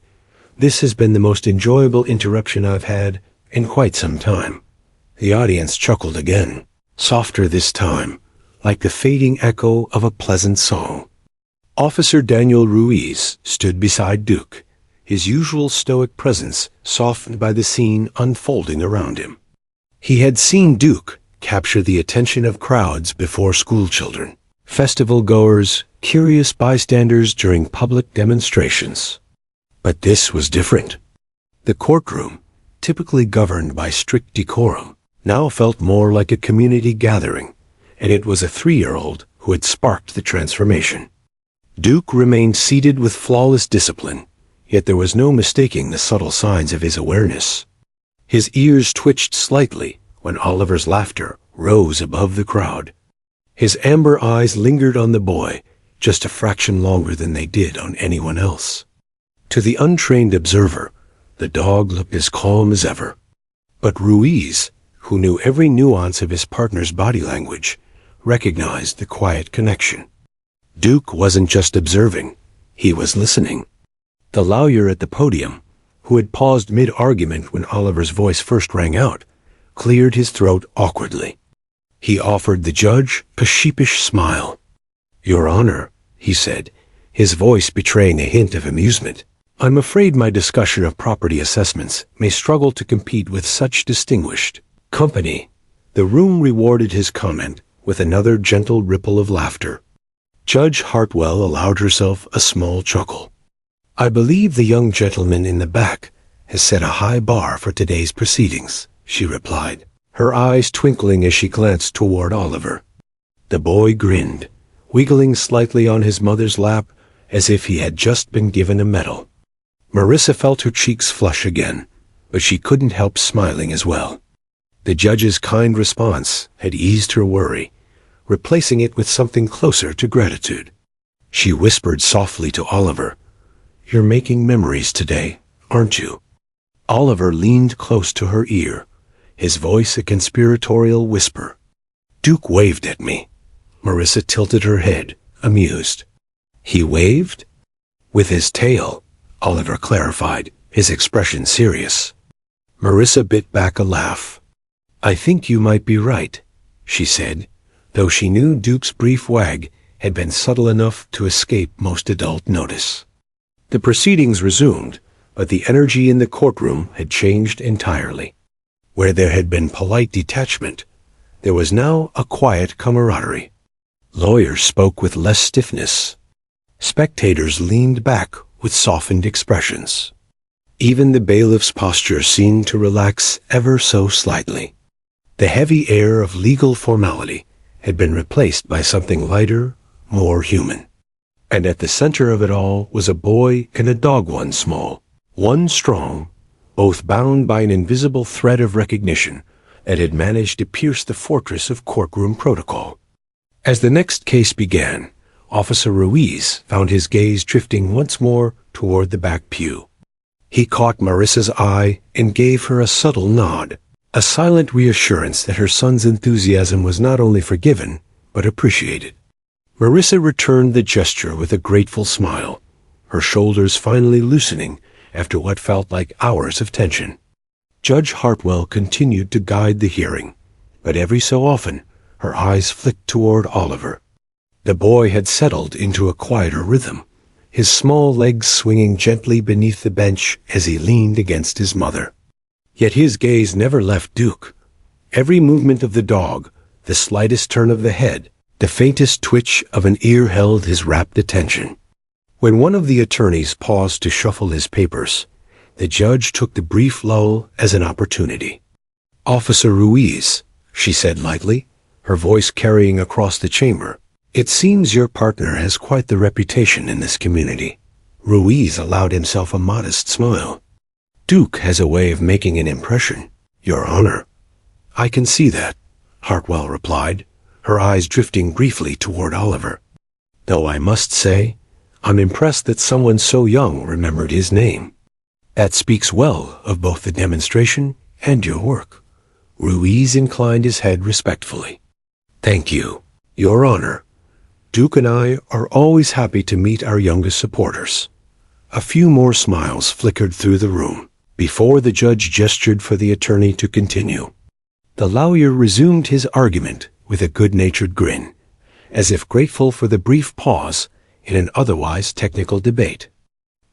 this has been the most enjoyable interruption I've had in quite some time." The audience chuckled again, softer this time, like the fading echo of a pleasant song. Officer Daniel Ruiz stood beside Duke, his usual stoic presence softened by the scene unfolding around him. He had seen Duke capture the attention of crowds before schoolchildren, festival-goers, curious bystanders during public demonstrations. But this was different. The courtroom, typically governed by strict decorum, now felt more like a community gathering, and it was a 3-year-old who had sparked the transformation. Duke remained seated with flawless discipline, yet there was no mistaking the subtle signs of his awareness. His ears twitched slightly when Oliver's laughter rose above the crowd. His amber eyes lingered on the boy just a fraction longer than they did on anyone else. To the untrained observer, the dog looked as calm as ever. But Ruiz, who knew every nuance of his partner's body language, recognized the quiet connection. Duke wasn't just observing, he was listening. The lawyer at the podium, who had paused mid-argument when Oliver's voice first rang out, cleared his throat awkwardly. He offered the judge a sheepish smile. "Your Honor," he said, his voice betraying a hint of amusement, "I'm afraid my discussion of property assessments may struggle to compete with such distinguished company." The room rewarded his comment with another gentle ripple of laughter. Judge Hartwell allowed herself a small chuckle. "I believe the young gentleman in the back has set a high bar for today's proceedings," she replied, her eyes twinkling as she glanced toward Oliver. The boy grinned, wiggling slightly on his mother's lap as if he had just been given a medal. Marissa felt her cheeks flush again, but she couldn't help smiling as well. The judge's kind response had eased her worry, replacing it with something closer to gratitude. She whispered softly to Oliver, "You're making memories today, aren't you?" Oliver leaned close to her ear, his voice a conspiratorial whisper. "Duke waved at me." Marissa tilted her head, amused. "He waved?" "With his tail," Oliver clarified, his expression serious. Marissa bit back a laugh. "I think you might be right," she said, though she knew Duke's brief wag had been subtle enough to escape most adult notice. The proceedings resumed, but the energy in the courtroom had changed entirely. Where there had been polite detachment, there was now a quiet camaraderie. Lawyers spoke with less stiffness. Spectators leaned back with softened expressions. Even the bailiff's posture seemed to relax ever so slightly. The heavy air of legal formality had been replaced by something lighter, more human. And at the center of it all was a boy and a dog, one small, one strong, both bound by an invisible thread of recognition that had managed to pierce the fortress of courtroom protocol. As the next case began, Officer Ruiz found his gaze drifting once more toward the back pew. He caught Marissa's eye and gave her a subtle nod, a silent reassurance that her son's enthusiasm was not only forgiven, but appreciated. Marissa returned the gesture with a grateful smile, her shoulders finally loosening after what felt like hours of tension. Judge Hartwell continued to guide the hearing, but every so often her eyes flicked toward Oliver. The boy had settled into a quieter rhythm, his small legs swinging gently beneath the bench as he leaned against his mother. Yet his gaze never left Duke. Every movement of the dog, the slightest turn of the head, the faintest twitch of an ear held his rapt attention. When one of the attorneys paused to shuffle his papers, the judge took the brief lull as an opportunity. "Officer Ruiz," she said lightly, her voice carrying across the chamber. "It seems your partner has quite the reputation in this community." Ruiz allowed himself a modest smile. "Duke has a way of making an impression, Your Honor." "I can see that," Hartwell replied, her eyes drifting briefly toward Oliver. "Though I must say, I'm impressed that someone so young remembered his name. That speaks well of both the demonstration and your work." Ruiz inclined his head respectfully. "Thank you, Your Honor. Duke and I are always happy to meet our youngest supporters." A few more smiles flickered through the room before the judge gestured for the attorney to continue. The lawyer resumed his argument with a good-natured grin, as if grateful for the brief pause in an otherwise technical debate.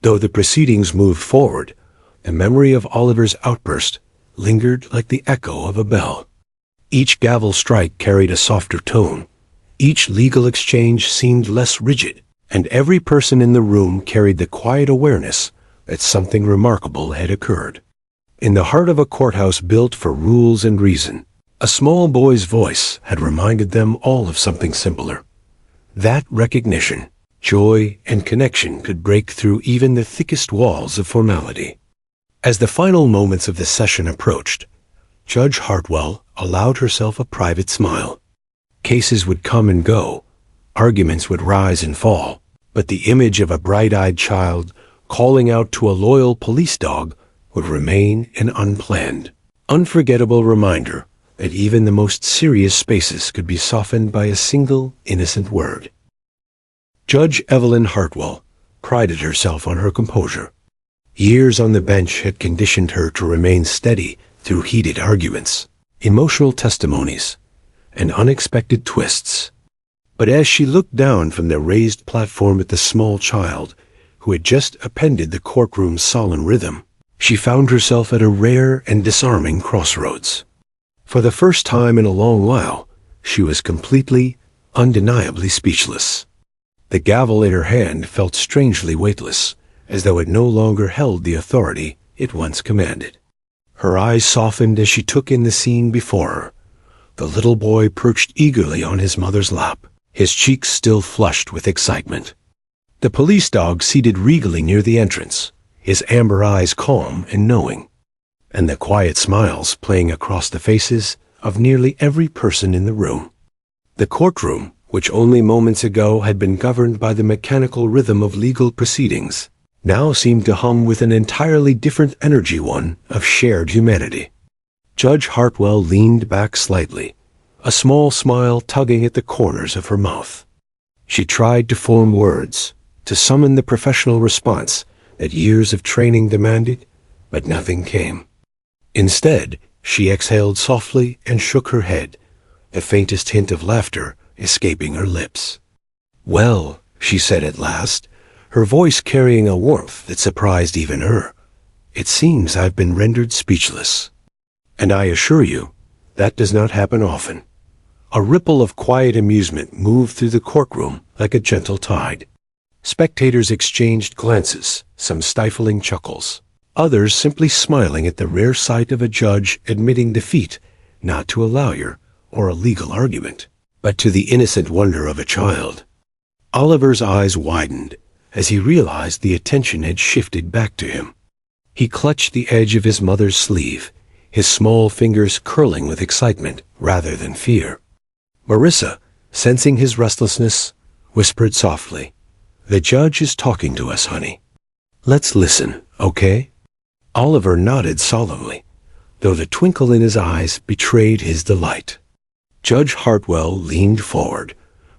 Though the proceedings moved forward, the memory of Oliver's outburst lingered like the echo of a bell. Each gavel strike carried a softer tone. Each legal exchange seemed less rigid, and every person in the room carried the quiet awareness that something remarkable had occurred. In the heart of a courthouse built for rules and reason, a small boy's voice had reminded them all of something simpler. That recognition, joy, and connection could break through even the thickest walls of formality. As the final moments of the session approached, Judge Hartwell allowed herself a private smile. Cases would come and go, arguments would rise and fall, but the image of a bright-eyed child calling out to a loyal police dog would remain an unplanned, unforgettable reminder that even the most serious spaces could be softened by a single innocent word. Judge Evelyn Hartwell prided herself on her composure. Years on the bench had conditioned her to remain steady through heated arguments, emotional testimonies, and unexpected twists. But as she looked down from the raised platform at the small child who had just appended the courtroom's solemn rhythm, she found herself at a rare and disarming crossroads. For the first time in a long while, she was completely, undeniably speechless. The gavel in her hand felt strangely weightless, as though it no longer held the authority it once commanded. Her eyes softened as she took in the scene before her. The little boy perched eagerly on his mother's lap, his cheeks still flushed with excitement. The police dog seated regally near the entrance, his amber eyes calm and knowing, and the quiet smiles playing across the faces of nearly every person in the room. The courtroom, which only moments ago had been governed by the mechanical rhythm of legal proceedings, now seemed to hum with an entirely different energy, one of shared humanity. Judge Hartwell leaned back slightly, a small smile tugging at the corners of her mouth. She tried to form words, to summon the professional response that years of training demanded, but nothing came. Instead, she exhaled softly and shook her head, the faintest hint of laughter escaping her lips. "Well," she said at last, her voice carrying a warmth that surprised even her, "it seems I've been rendered speechless. And I assure you, that does not happen often." A ripple of quiet amusement moved through the courtroom like a gentle tide. Spectators exchanged glances, some stifling chuckles, others simply smiling at the rare sight of a judge admitting defeat, not to a lawyer or a legal argument, but to the innocent wonder of a child. Oliver's eyes widened as he realized the attention had shifted back to him. He clutched the edge of his mother's sleeve, his small fingers curling with excitement rather than fear. Marissa, sensing his restlessness, whispered softly, "The judge is talking to us, honey. Let's listen, okay?" Oliver nodded solemnly, though the twinkle in his eyes betrayed his delight. Judge Hartwell leaned forward,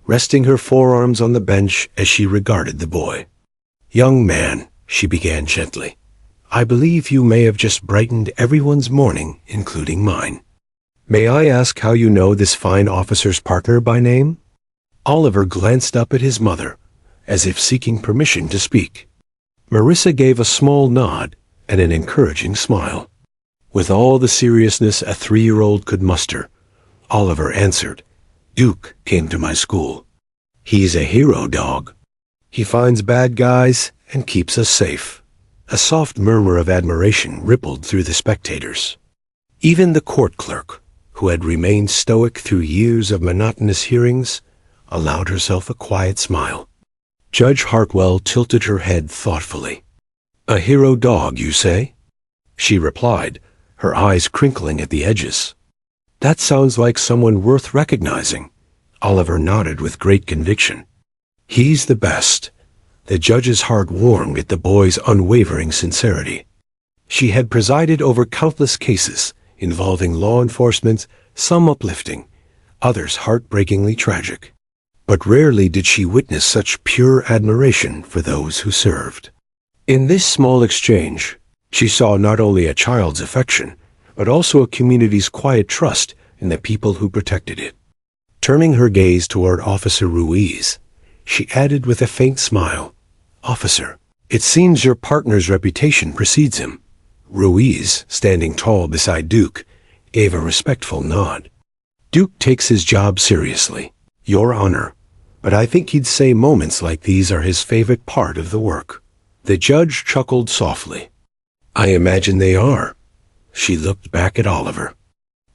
resting her forearms on the bench as she regarded the boy. "Young man," she began gently, "I believe you may have just brightened everyone's morning, including mine. May I ask how you know this fine officer's partner by name?" Oliver glanced up at his mother, as if seeking permission to speak. Marissa gave a small nod and an encouraging smile. With all the seriousness a 3-year-old could muster, Oliver answered, "Duke came to my school. He's a hero dog. He finds bad guys and keeps us safe." A soft murmur of admiration rippled through the spectators. Even the court clerk, who had remained stoic through years of monotonous hearings, allowed herself a quiet smile. Judge Hartwell tilted her head thoughtfully. "A hero dog, you say?" She replied, her eyes crinkling at the edges. "That sounds like someone worth recognizing." Oliver nodded with great conviction. "He's the best." The judge's heart warmed at the boy's unwavering sincerity. She had presided over countless cases involving law enforcement, some uplifting, others heartbreakingly tragic. But rarely did she witness such pure admiration for those who served. In this small exchange, she saw not only a child's affection, but also a community's quiet trust in the people who protected it. Turning her gaze toward Officer Ruiz, she added with a faint smile, "Officer, it seems your partner's reputation precedes him." Ruiz, standing tall beside Duke, gave a respectful nod. "Duke takes his job seriously, Your Honor, but I think he'd say moments like these are his favorite part of the work." The judge chuckled softly. "I imagine they are." She looked back at Oliver.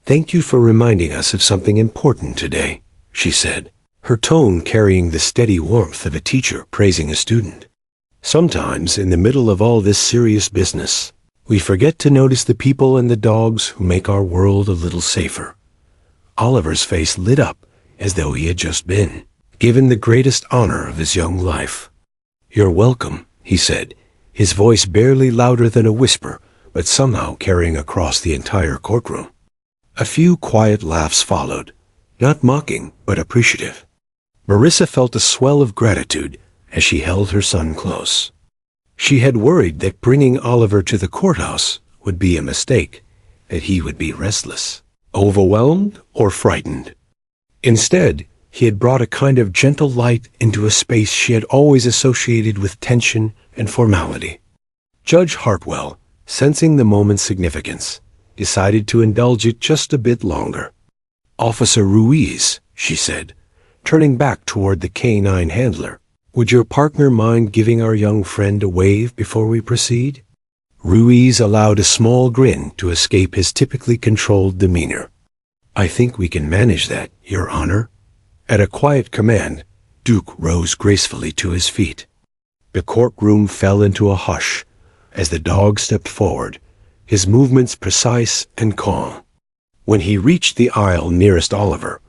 "Thank you for reminding us of something important today," she said, her tone carrying the steady warmth of a teacher praising a student. "Sometimes, in the middle of all this serious business, we forget to notice the people and the dogs who make our world a little safer." Oliver's face lit up as though he had just been given the greatest honor of his young life. "You're welcome," he said, his voice barely louder than a whisper, but somehow carrying across the entire courtroom. A few quiet laughs followed, not mocking, but appreciative. Marissa felt a swell of gratitude as she held her son close. She had worried that bringing Oliver to the courthouse would be a mistake, that he would be restless, overwhelmed, or frightened. Instead, he had brought a kind of gentle light into a space she had always associated with tension and formality. Judge Hartwell, sensing the moment's significance, decided to indulge it just a bit longer. "Officer Ruiz," she said, turning back toward the canine handler, "would your partner mind giving our young friend a wave before we proceed?" Ruiz allowed a small grin to escape his typically controlled demeanor. "I think we can manage that, Your Honor." At a quiet command, Duke rose gracefully to his feet. The courtroom fell into a hush as the dog stepped forward, his movements precise and calm. When he reached the aisle nearest Oliver,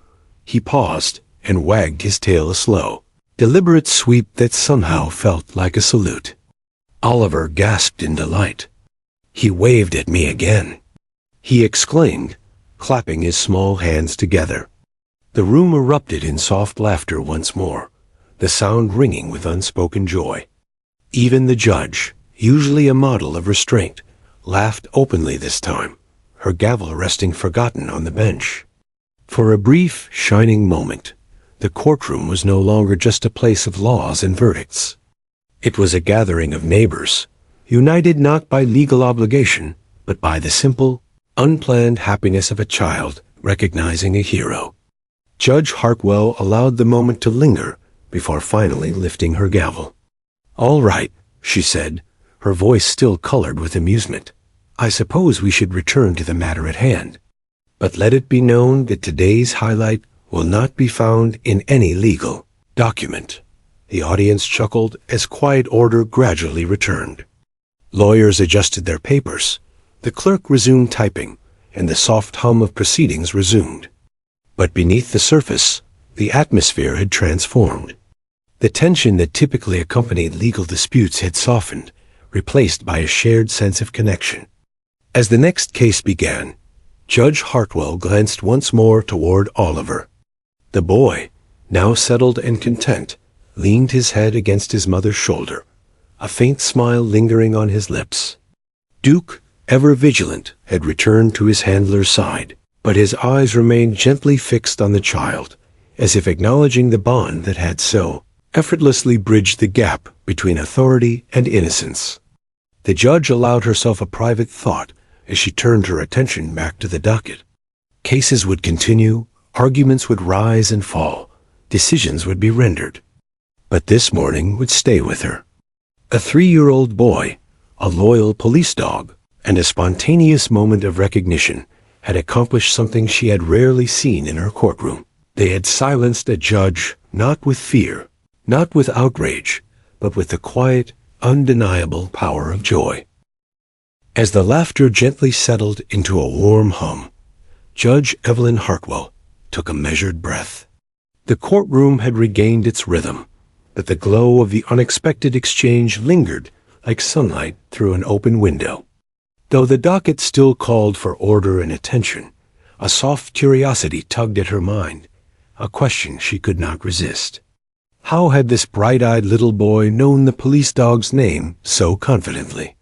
he paused and wagged his tail a slow, deliberate sweep that somehow felt like a salute. Oliver gasped in delight. "He waved at me again," he exclaimed, clapping his small hands together. The room erupted in soft laughter once more, the sound ringing with unspoken joy. Even the judge, usually a model of restraint, laughed openly this time, her gavel resting forgotten on the bench. For a brief, shining moment, the courtroom was no longer just a place of laws and verdicts. It was a gathering of neighbors, united not by legal obligation, but by the simple, unplanned happiness of a child recognizing a hero. Judge Hartwell allowed the moment to linger before finally lifting her gavel. "All right," she said, her voice still colored with amusement. "I suppose we should return to the matter at hand. But let it be known that today's highlight will not be found in any legal document." The audience chuckled as quiet order gradually returned. Lawyers adjusted their papers, the clerk resumed typing, and the soft hum of proceedings resumed. But beneath the surface, the atmosphere had transformed. The tension that typically accompanied legal disputes had softened, replaced by a shared sense of connection. As the next case began, Judge Hartwell glanced once more toward Oliver. The boy, now settled and content, leaned his head against his mother's shoulder, a faint smile lingering on his lips. Duke, ever vigilant, had returned to his handler's side, but his eyes remained gently fixed on the child, as if acknowledging the bond that had so effortlessly bridged the gap between authority and innocence. The judge allowed herself a private thought as she turned her attention back to the docket. Cases would continue, arguments would rise and fall, decisions would be rendered. But this morning would stay with her. A 3-year-old boy, a loyal police dog, and a spontaneous moment of recognition had accomplished something she had rarely seen in her courtroom. They had silenced a judge not with fear, not with outrage, but with the quiet, undeniable power of joy. As the laughter gently settled into a warm hum, Judge Evelyn Hartwell took a measured breath. The courtroom had regained its rhythm, but the glow of the unexpected exchange lingered like sunlight through an open window. Though the docket still called for order and attention, a soft curiosity tugged at her mind, a question she could not resist. How had this bright-eyed little boy known the police dog's name so confidently?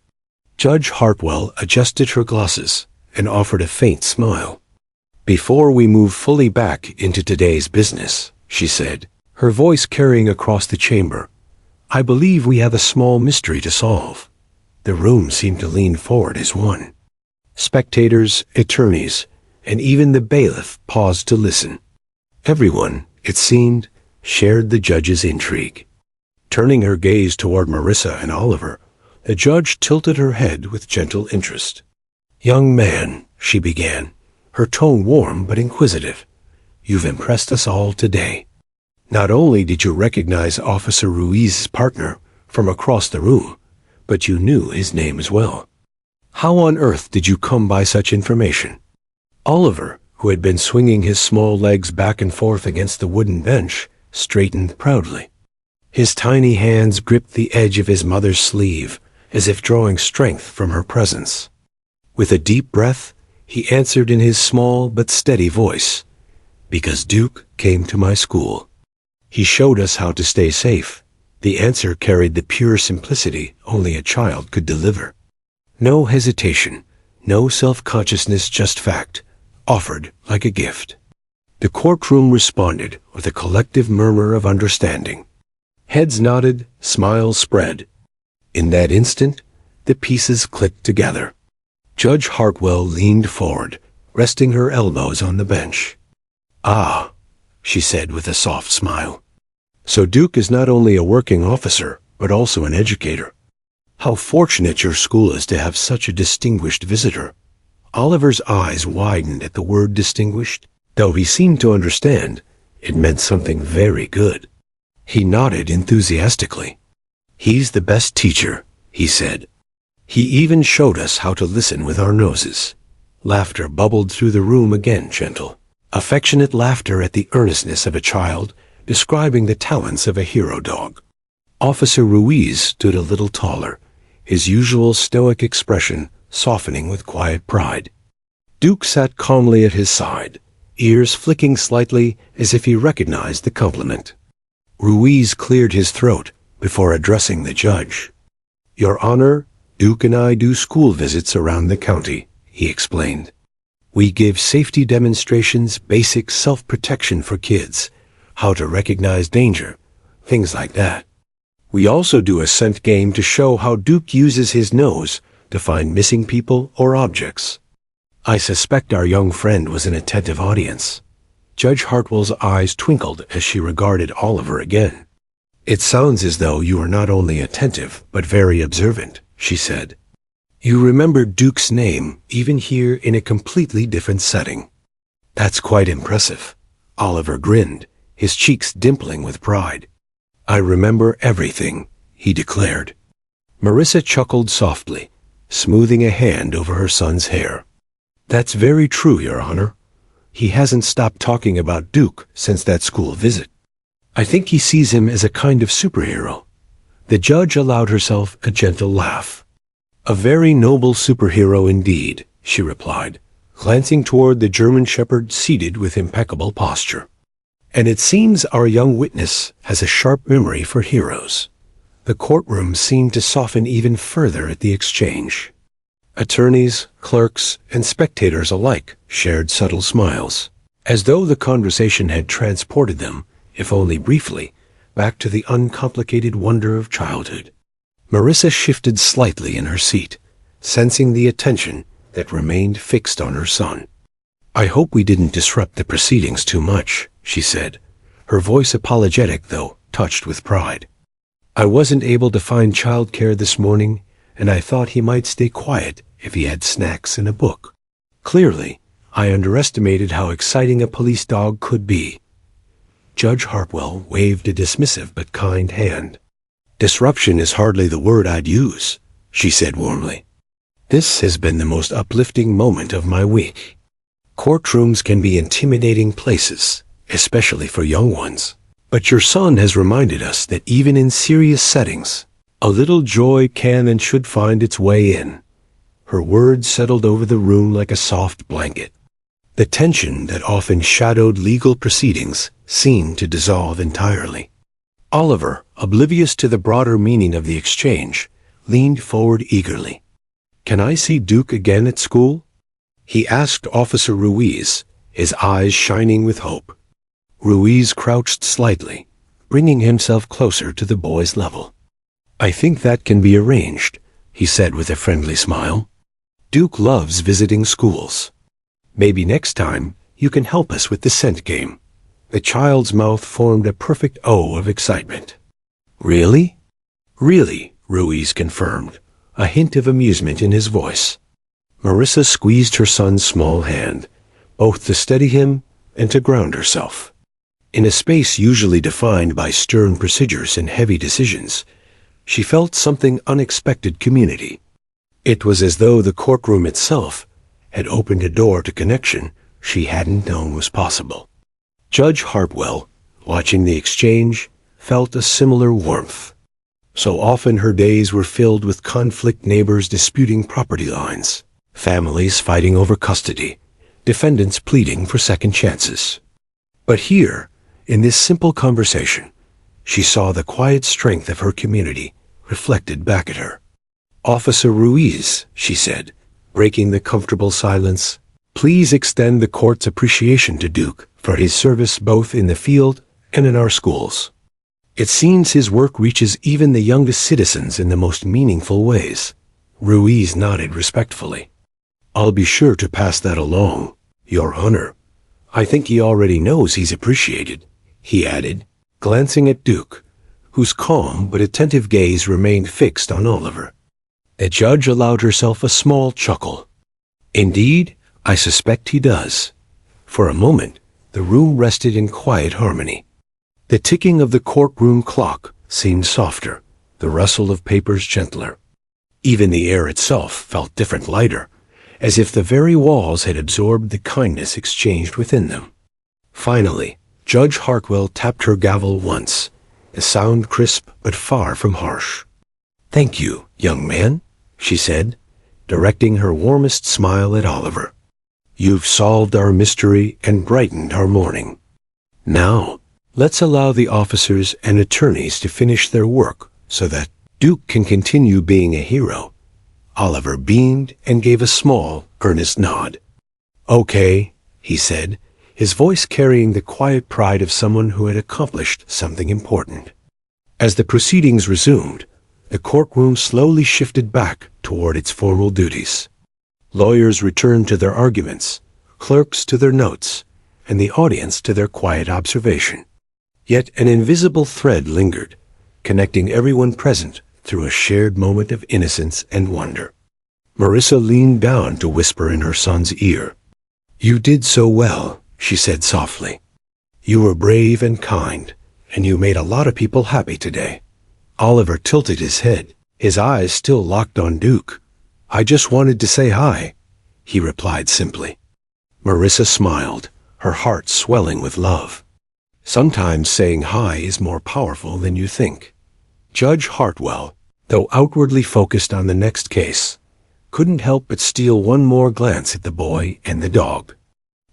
Judge Hartwell adjusted her glasses and offered a faint smile. "Before we move fully back into today's business," she said, her voice carrying across the chamber, "I believe we have a small mystery to solve." The room seemed to lean forward as one. Spectators, attorneys, and even the bailiff paused to listen. Everyone, it seemed, shared the judge's intrigue. Turning her gaze toward Marissa and Oliver, the judge tilted her head with gentle interest. "Young man," she began, her tone warm but inquisitive, "you've impressed us all today. Not only did you recognize Officer Ruiz's partner from across the room, but you knew his name as well. How on earth did you come by such information?" Oliver, who had been swinging his small legs back and forth against the wooden bench, straightened proudly. His tiny hands gripped the edge of his mother's sleeve, as if drawing strength from her presence. With a deep breath, he answered in his small but steady voice, "Because Duke came to my school. He showed us how to stay safe." The answer carried the pure simplicity only a child could deliver. No hesitation, no self-consciousness, just fact, offered like a gift. The courtroom responded with a collective murmur of understanding. Heads nodded, smiles spread. In that instant, the pieces clicked together. Judge Hartwell leaned forward, resting her elbows on the bench. "Ah," she said with a soft smile. "So Duke is not only a working officer, but also an educator. How fortunate your school is to have such a distinguished visitor." Oliver's eyes widened at the word distinguished. Though he seemed to understand, it meant something very good. He nodded enthusiastically. "He's the best teacher," he said. "He even showed us how to listen with our noses." Laughter bubbled through the room again, gentle, affectionate laughter at the earnestness of a child describing the talents of a hero dog. Officer Ruiz stood a little taller, his usual stoic expression softening with quiet pride. Duke sat calmly at his side, ears flicking slightly as if he recognized the compliment. Ruiz cleared his throat before addressing the judge. "Your Honor, Duke and I do school visits around the county," he explained. "We give safety demonstrations, basic self-protection for kids, how to recognize danger, things like that. We also do a scent game to show how Duke uses his nose to find missing people or objects." I suspect our young friend was an attentive audience. Judge Hartwell's eyes twinkled as she regarded Oliver again. "It sounds as though you are not only attentive, but very observant," she said. "You remember Duke's name, even here in a completely different setting." "That's quite impressive." Oliver grinned, his cheeks dimpling with pride. "I remember everything," he declared. Marissa chuckled softly, smoothing a hand over her son's hair. "That's very true, Your Honor. He hasn't stopped talking about Duke since that school visit. I think he sees him as a kind of superhero." The judge allowed herself a gentle laugh. "A very noble superhero indeed," she replied, glancing toward the German shepherd seated with impeccable posture. "And it seems our young witness has a sharp memory for heroes." The courtroom seemed to soften even further at the exchange. Attorneys, clerks, and spectators alike shared subtle smiles, as though the conversation had transported them, if only briefly, back to the uncomplicated wonder of childhood. Marissa shifted slightly in her seat, sensing the attention that remained fixed on her son. "I hope we didn't disrupt the proceedings too much," she said, her voice apologetic though touched with pride. "I wasn't able to find childcare this morning, and I thought he might stay quiet if he had snacks and a book." Clearly, I underestimated how exciting a police dog could be." Judge Harpwell waved a dismissive but kind hand. "Disruption is hardly the word I'd use," she said warmly. "This has been the most uplifting moment of my week. Courtrooms can be intimidating places, especially for young ones. But your son has reminded us that even in serious settings, a little joy can and should find its way in." Her words settled over the room like a soft blanket. The tension that often shadowed legal proceedings seemed to dissolve entirely. Oliver, oblivious to the broader meaning of the exchange, leaned forward eagerly. "Can I see Duke again at school?" he asked Officer Ruiz, his eyes shining with hope. Ruiz crouched slightly, bringing himself closer to the boy's level. "I think that can be arranged," he said with a friendly smile. "Duke loves visiting schools. Maybe next time you can help us with the scent game." The child's mouth formed a perfect O of excitement. "Really?" "Really," Ruiz confirmed, a hint of amusement in his voice. Marissa squeezed her son's small hand, both to steady him and to ground herself. In a space usually defined by stern procedures and heavy decisions, she felt something unexpected community. It was as though the courtroom itself had opened a door to connection she hadn't known was possible. Judge Harpwell, watching the exchange, felt a similar warmth. So often her days were filled with conflict, neighbors disputing property lines, families fighting over custody, defendants pleading for second chances. But here, in this simple conversation, she saw the quiet strength of her community reflected back at her. "Officer Ruiz," she said, breaking the comfortable silence, "please extend the court's appreciation to Duke for his service both in the field and in our schools. It seems his work reaches even the youngest citizens in the most meaningful ways." Ruiz nodded respectfully. "I'll be sure to pass that along, Your Honor. I think he already knows he's appreciated," he added, glancing at Duke, whose calm but attentive gaze remained fixed on Oliver. The judge allowed herself a small chuckle. "Indeed, I suspect he does." For a moment, the room rested in quiet harmony. The ticking of the courtroom clock seemed softer, the rustle of papers gentler. Even the air itself felt different, lighter, as if the very walls had absorbed the kindness exchanged within them. Finally, Judge Hartwell tapped her gavel once, the sound crisp but far from harsh. "Thank you, young man," she said, directing her warmest smile at Oliver. "You've solved our mystery and brightened our morning. Now, let's allow the officers and attorneys to finish their work so that Duke can continue being a hero." Oliver beamed and gave a small, earnest nod. "Okay," he said, his voice carrying the quiet pride of someone who had accomplished something important. As the proceedings resumed, the courtroom slowly shifted back toward its formal duties. Lawyers returned to their arguments, clerks to their notes, and the audience to their quiet observation. Yet an invisible thread lingered, connecting everyone present through a shared moment of innocence and wonder. Marissa leaned down to whisper in her son's ear. "You did so well," she said softly. "You were brave and kind, and you made a lot of people happy today." Oliver tilted his head, his eyes still locked on Duke. "I just wanted to say hi," he replied simply. Marissa smiled, her heart swelling with love. "Sometimes saying hi is more powerful than you think." Judge Hartwell, though outwardly focused on the next case, couldn't help but steal one more glance at the boy and the dog.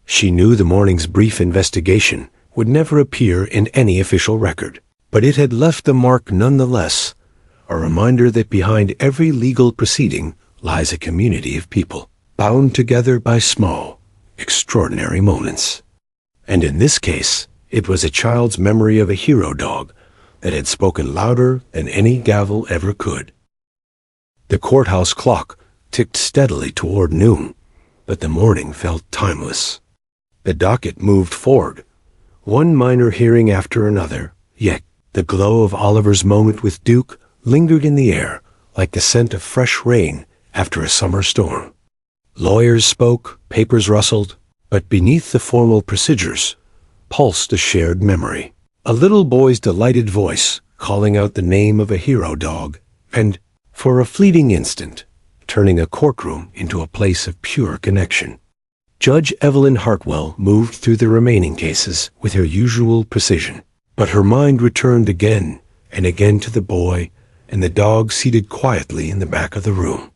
She knew the morning's brief investigation would never appear in any official record, but it had left a mark nonetheless, a reminder that behind every legal proceeding lies a community of people, bound together by small, extraordinary moments. And in this case, it was a child's memory of a hero dog that had spoken louder than any gavel ever could. The courthouse clock ticked steadily toward noon, but the morning felt timeless. The docket moved forward, one minor hearing after another, yet the glow of Oliver's moment with Duke lingered in the air like the scent of fresh rain after a summer storm. Lawyers spoke, papers rustled, But beneath the formal procedures pulsed a shared memory. A little boy's delighted voice calling out the name of a hero dog, and, for a fleeting instant, turning a courtroom into a place of pure connection. Judge Evelyn Hartwell moved through the remaining cases with her usual precision, but her mind returned again and again to the boy and the dog seated quietly in the back of the room.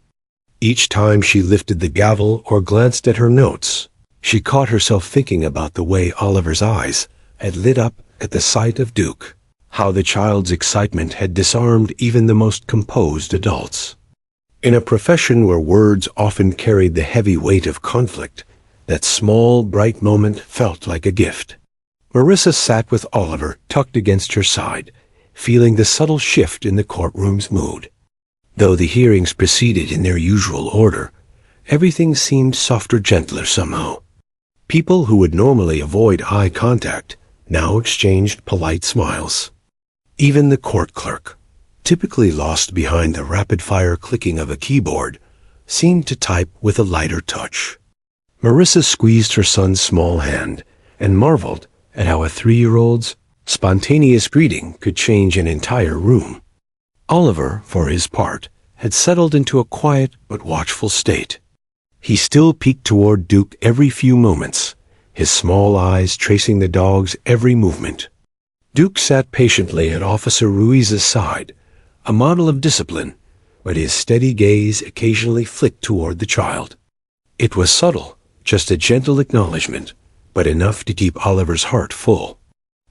Each time she lifted the gavel or glanced at her notes, she caught herself thinking about the way Oliver's eyes had lit up at the sight of Duke, how the child's excitement had disarmed even the most composed adults. In a profession where words often carried the heavy weight of conflict, that small, bright moment felt like a gift. Marissa sat with Oliver tucked against her side, feeling the subtle shift in the courtroom's mood. Though the hearings proceeded in their usual order, everything seemed softer, gentler somehow. People who would normally avoid eye contact now exchanged polite smiles. Even the court clerk, typically lost behind the rapid-fire clicking of a keyboard, seemed to type with a lighter touch. Marissa squeezed her son's small hand and marveled at how a 3-year-old's spontaneous greeting could change an entire room. Oliver, for his part, had settled into a quiet but watchful state. He still peeked toward Duke every few moments, his small eyes tracing the dog's every movement. Duke sat patiently at Officer Ruiz's side, a model of discipline, but his steady gaze occasionally flicked toward the child. It was subtle, just a gentle acknowledgement, but enough to keep Oliver's heart full.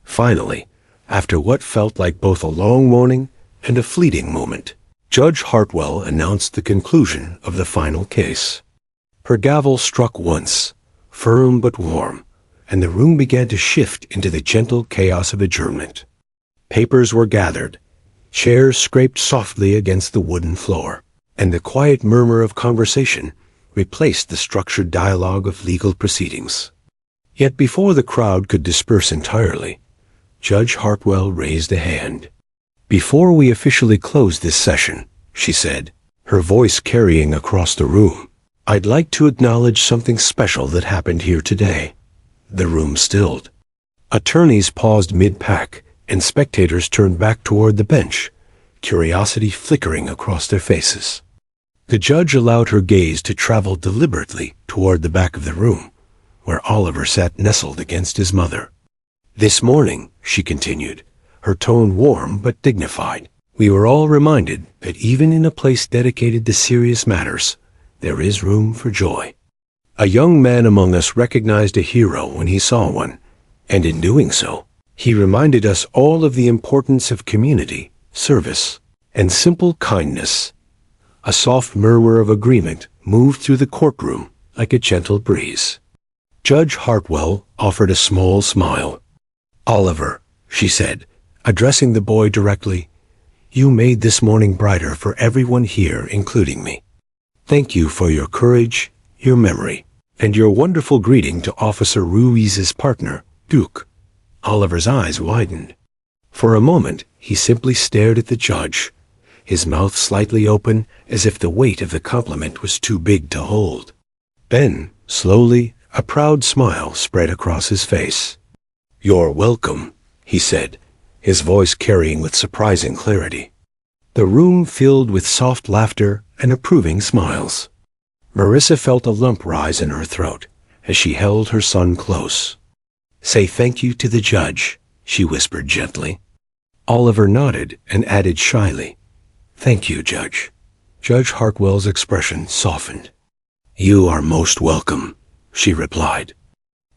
Finally, after what felt like both a long morning and a fleeting moment, Judge Hartwell announced the conclusion of the final case. Her gavel struck once, firm but warm, and the room began to shift into the gentle chaos of adjournment. Papers were gathered, chairs scraped softly against the wooden floor, and the quiet murmur of conversation replaced the structured dialogue of legal proceedings. Yet before the crowd could disperse entirely, Judge Hartwell raised a hand. "Before we officially close this session," she said, her voice carrying across the room, "I'd like to acknowledge something special that happened here today." The room stilled. Attorneys paused mid-pack, and spectators turned back toward the bench, curiosity flickering across their faces. The judge allowed her gaze to travel deliberately toward the back of the room, where Oliver sat nestled against his mother. "This morning," she continued, her tone warm but dignified, "we were all reminded that even in a place dedicated to serious matters, there is room for joy. A young man among us recognized a hero when he saw one, and in doing so, he reminded us all of the importance of community, service, and simple kindness." A soft murmur of agreement moved through the courtroom like a gentle breeze. Judge Hartwell offered a small smile. "Oliver," she said, addressing the boy directly, "you made this morning brighter for everyone here, including me. Thank you for your courage, your memory, and your wonderful greeting to Officer Ruiz's partner, Duke." Oliver's eyes widened. For a moment, he simply stared at the judge, his mouth slightly open as if the weight of the compliment was too big to hold. Then, slowly, a proud smile spread across his face. "You're welcome," he said, his voice carrying with surprising clarity. The room filled with soft laughter and approving smiles. Marissa felt a lump rise in her throat as she held her son close. "Say thank you to the judge," she whispered gently. Oliver nodded and added shyly, "Thank you, Judge." Judge Hartwell's expression softened. "You are most welcome," she replied.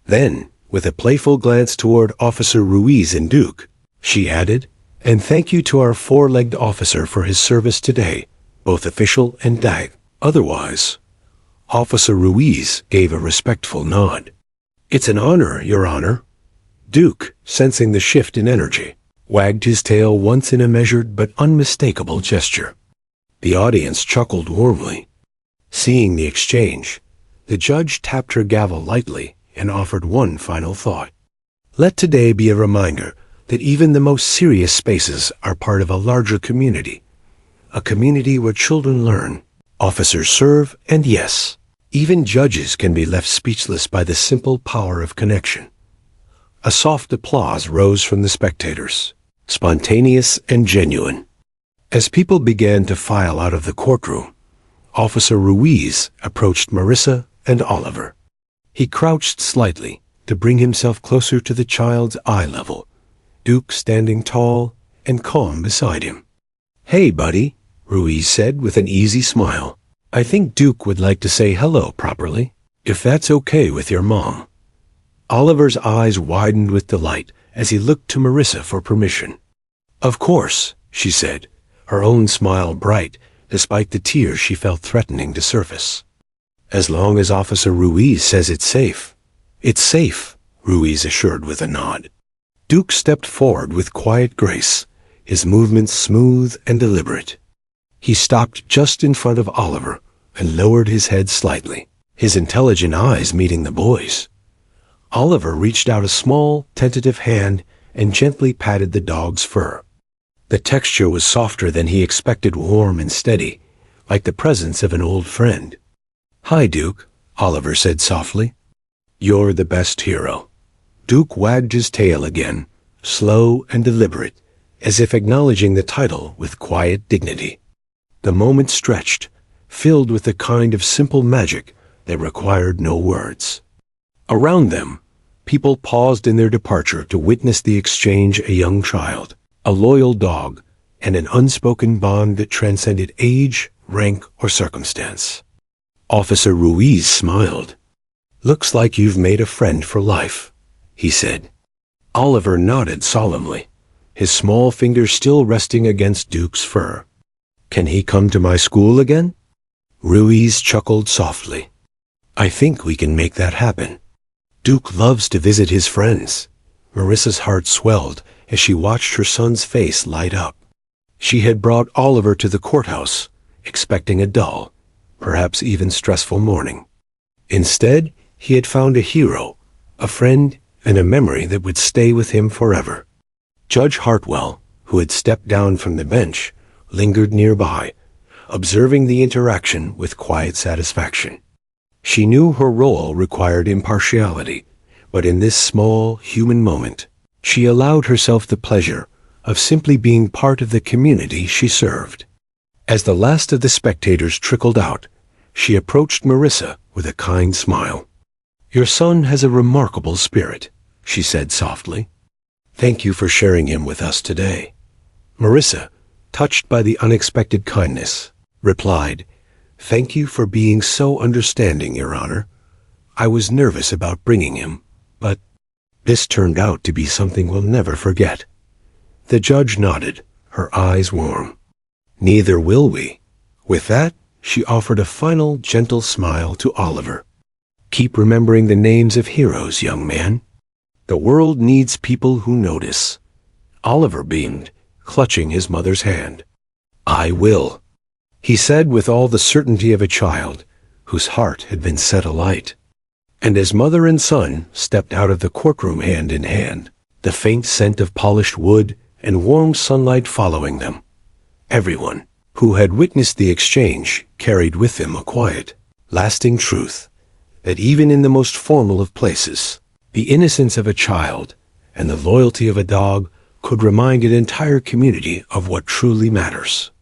Then, with a playful glance toward Officer Ruiz and Duke, she added, "And thank you to our 4-legged officer for his service today, both official and otherwise." Officer Ruiz gave a respectful nod. "It's an honor, Your Honor." Duke, sensing the shift in energy, wagged his tail once in a measured but unmistakable gesture. The audience chuckled warmly. Seeing the exchange, the judge tapped her gavel lightly and offered one final thought. "Let today be a reminder that even the most serious spaces are part of a larger community, a community where children learn, officers serve, and yes, Even judges can be left speechless by the simple power of connection. A soft applause rose from the spectators, spontaneous and genuine. As people began to file out of the courtroom, Officer Ruiz approached Marissa and Oliver. He crouched slightly to bring himself closer to the child's eye level, Duke standing tall and calm beside him. "Hey, buddy," Ruiz said with an easy smile. "I think Duke would like to say hello properly, if that's okay with your mom." Oliver's eyes widened with delight as he looked to Marissa for permission. "Of course," she said, her own smile bright despite the tears she felt threatening to surface. "As long as Officer Ruiz says it's safe." "It's safe," Ruiz assured with a nod. Duke stepped forward with quiet grace, his movements smooth and deliberate. He stopped just in front of Oliver and lowered his head slightly, his intelligent eyes meeting the boys'. Oliver reached out a small, tentative hand and gently patted the dog's fur. The texture was softer than he expected, warm and steady, like the presence of an old friend. "Hi, Duke," Oliver said softly. "You're the best hero." Duke wagged his tail again, slow and deliberate, as if acknowledging the title with quiet dignity. The moment stretched, filled with the kind of simple magic that required no words. Around them, people paused in their departure to witness the exchange. A young child, a loyal dog, and an unspoken bond that transcended age, rank, or circumstance. Officer Ruiz smiled. "Looks like you've made a friend for life," he said. Oliver nodded solemnly, his small fingers still resting against Duke's fur. "Can he come to my school again?" Ruiz chuckled softly. "I think we can make that happen. Duke loves to visit his friends." Marissa's heart swelled as she watched her son's face light up. She had brought Oliver to the courthouse, expecting a dull, perhaps even stressful morning. Instead, he had found a hero, a friend, and a memory that would stay with him forever. Judge Hartwell, who had stepped down from the bench, lingered nearby, observing the interaction with quiet satisfaction. She knew her role required impartiality, but in this small, human moment, she allowed herself the pleasure of simply being part of the community she served. As the last of the spectators trickled out, she approached Marissa with a kind smile. "Your son has a remarkable spirit," she said softly. "Thank you for sharing him with us today." Marissa, touched by the unexpected kindness, replied, "Thank you for being so understanding, Your Honor. I was nervous about bringing him, but this turned out to be something we'll never forget." The judge nodded, her eyes warm. "Neither will we." With that, she offered a final gentle smile to Oliver. "Keep remembering the names of heroes, young man. The world needs people who notice." Oliver beamed, clutching his mother's hand. "I will," he said with all the certainty of a child whose heart had been set alight. And as mother and son stepped out of the courtroom hand in hand, the faint scent of polished wood and warm sunlight following them, everyone who had witnessed the exchange carried with them a quiet, lasting truth that even in the most formal of places, the innocence of a child and the loyalty of a dog could remind an entire community of what truly matters.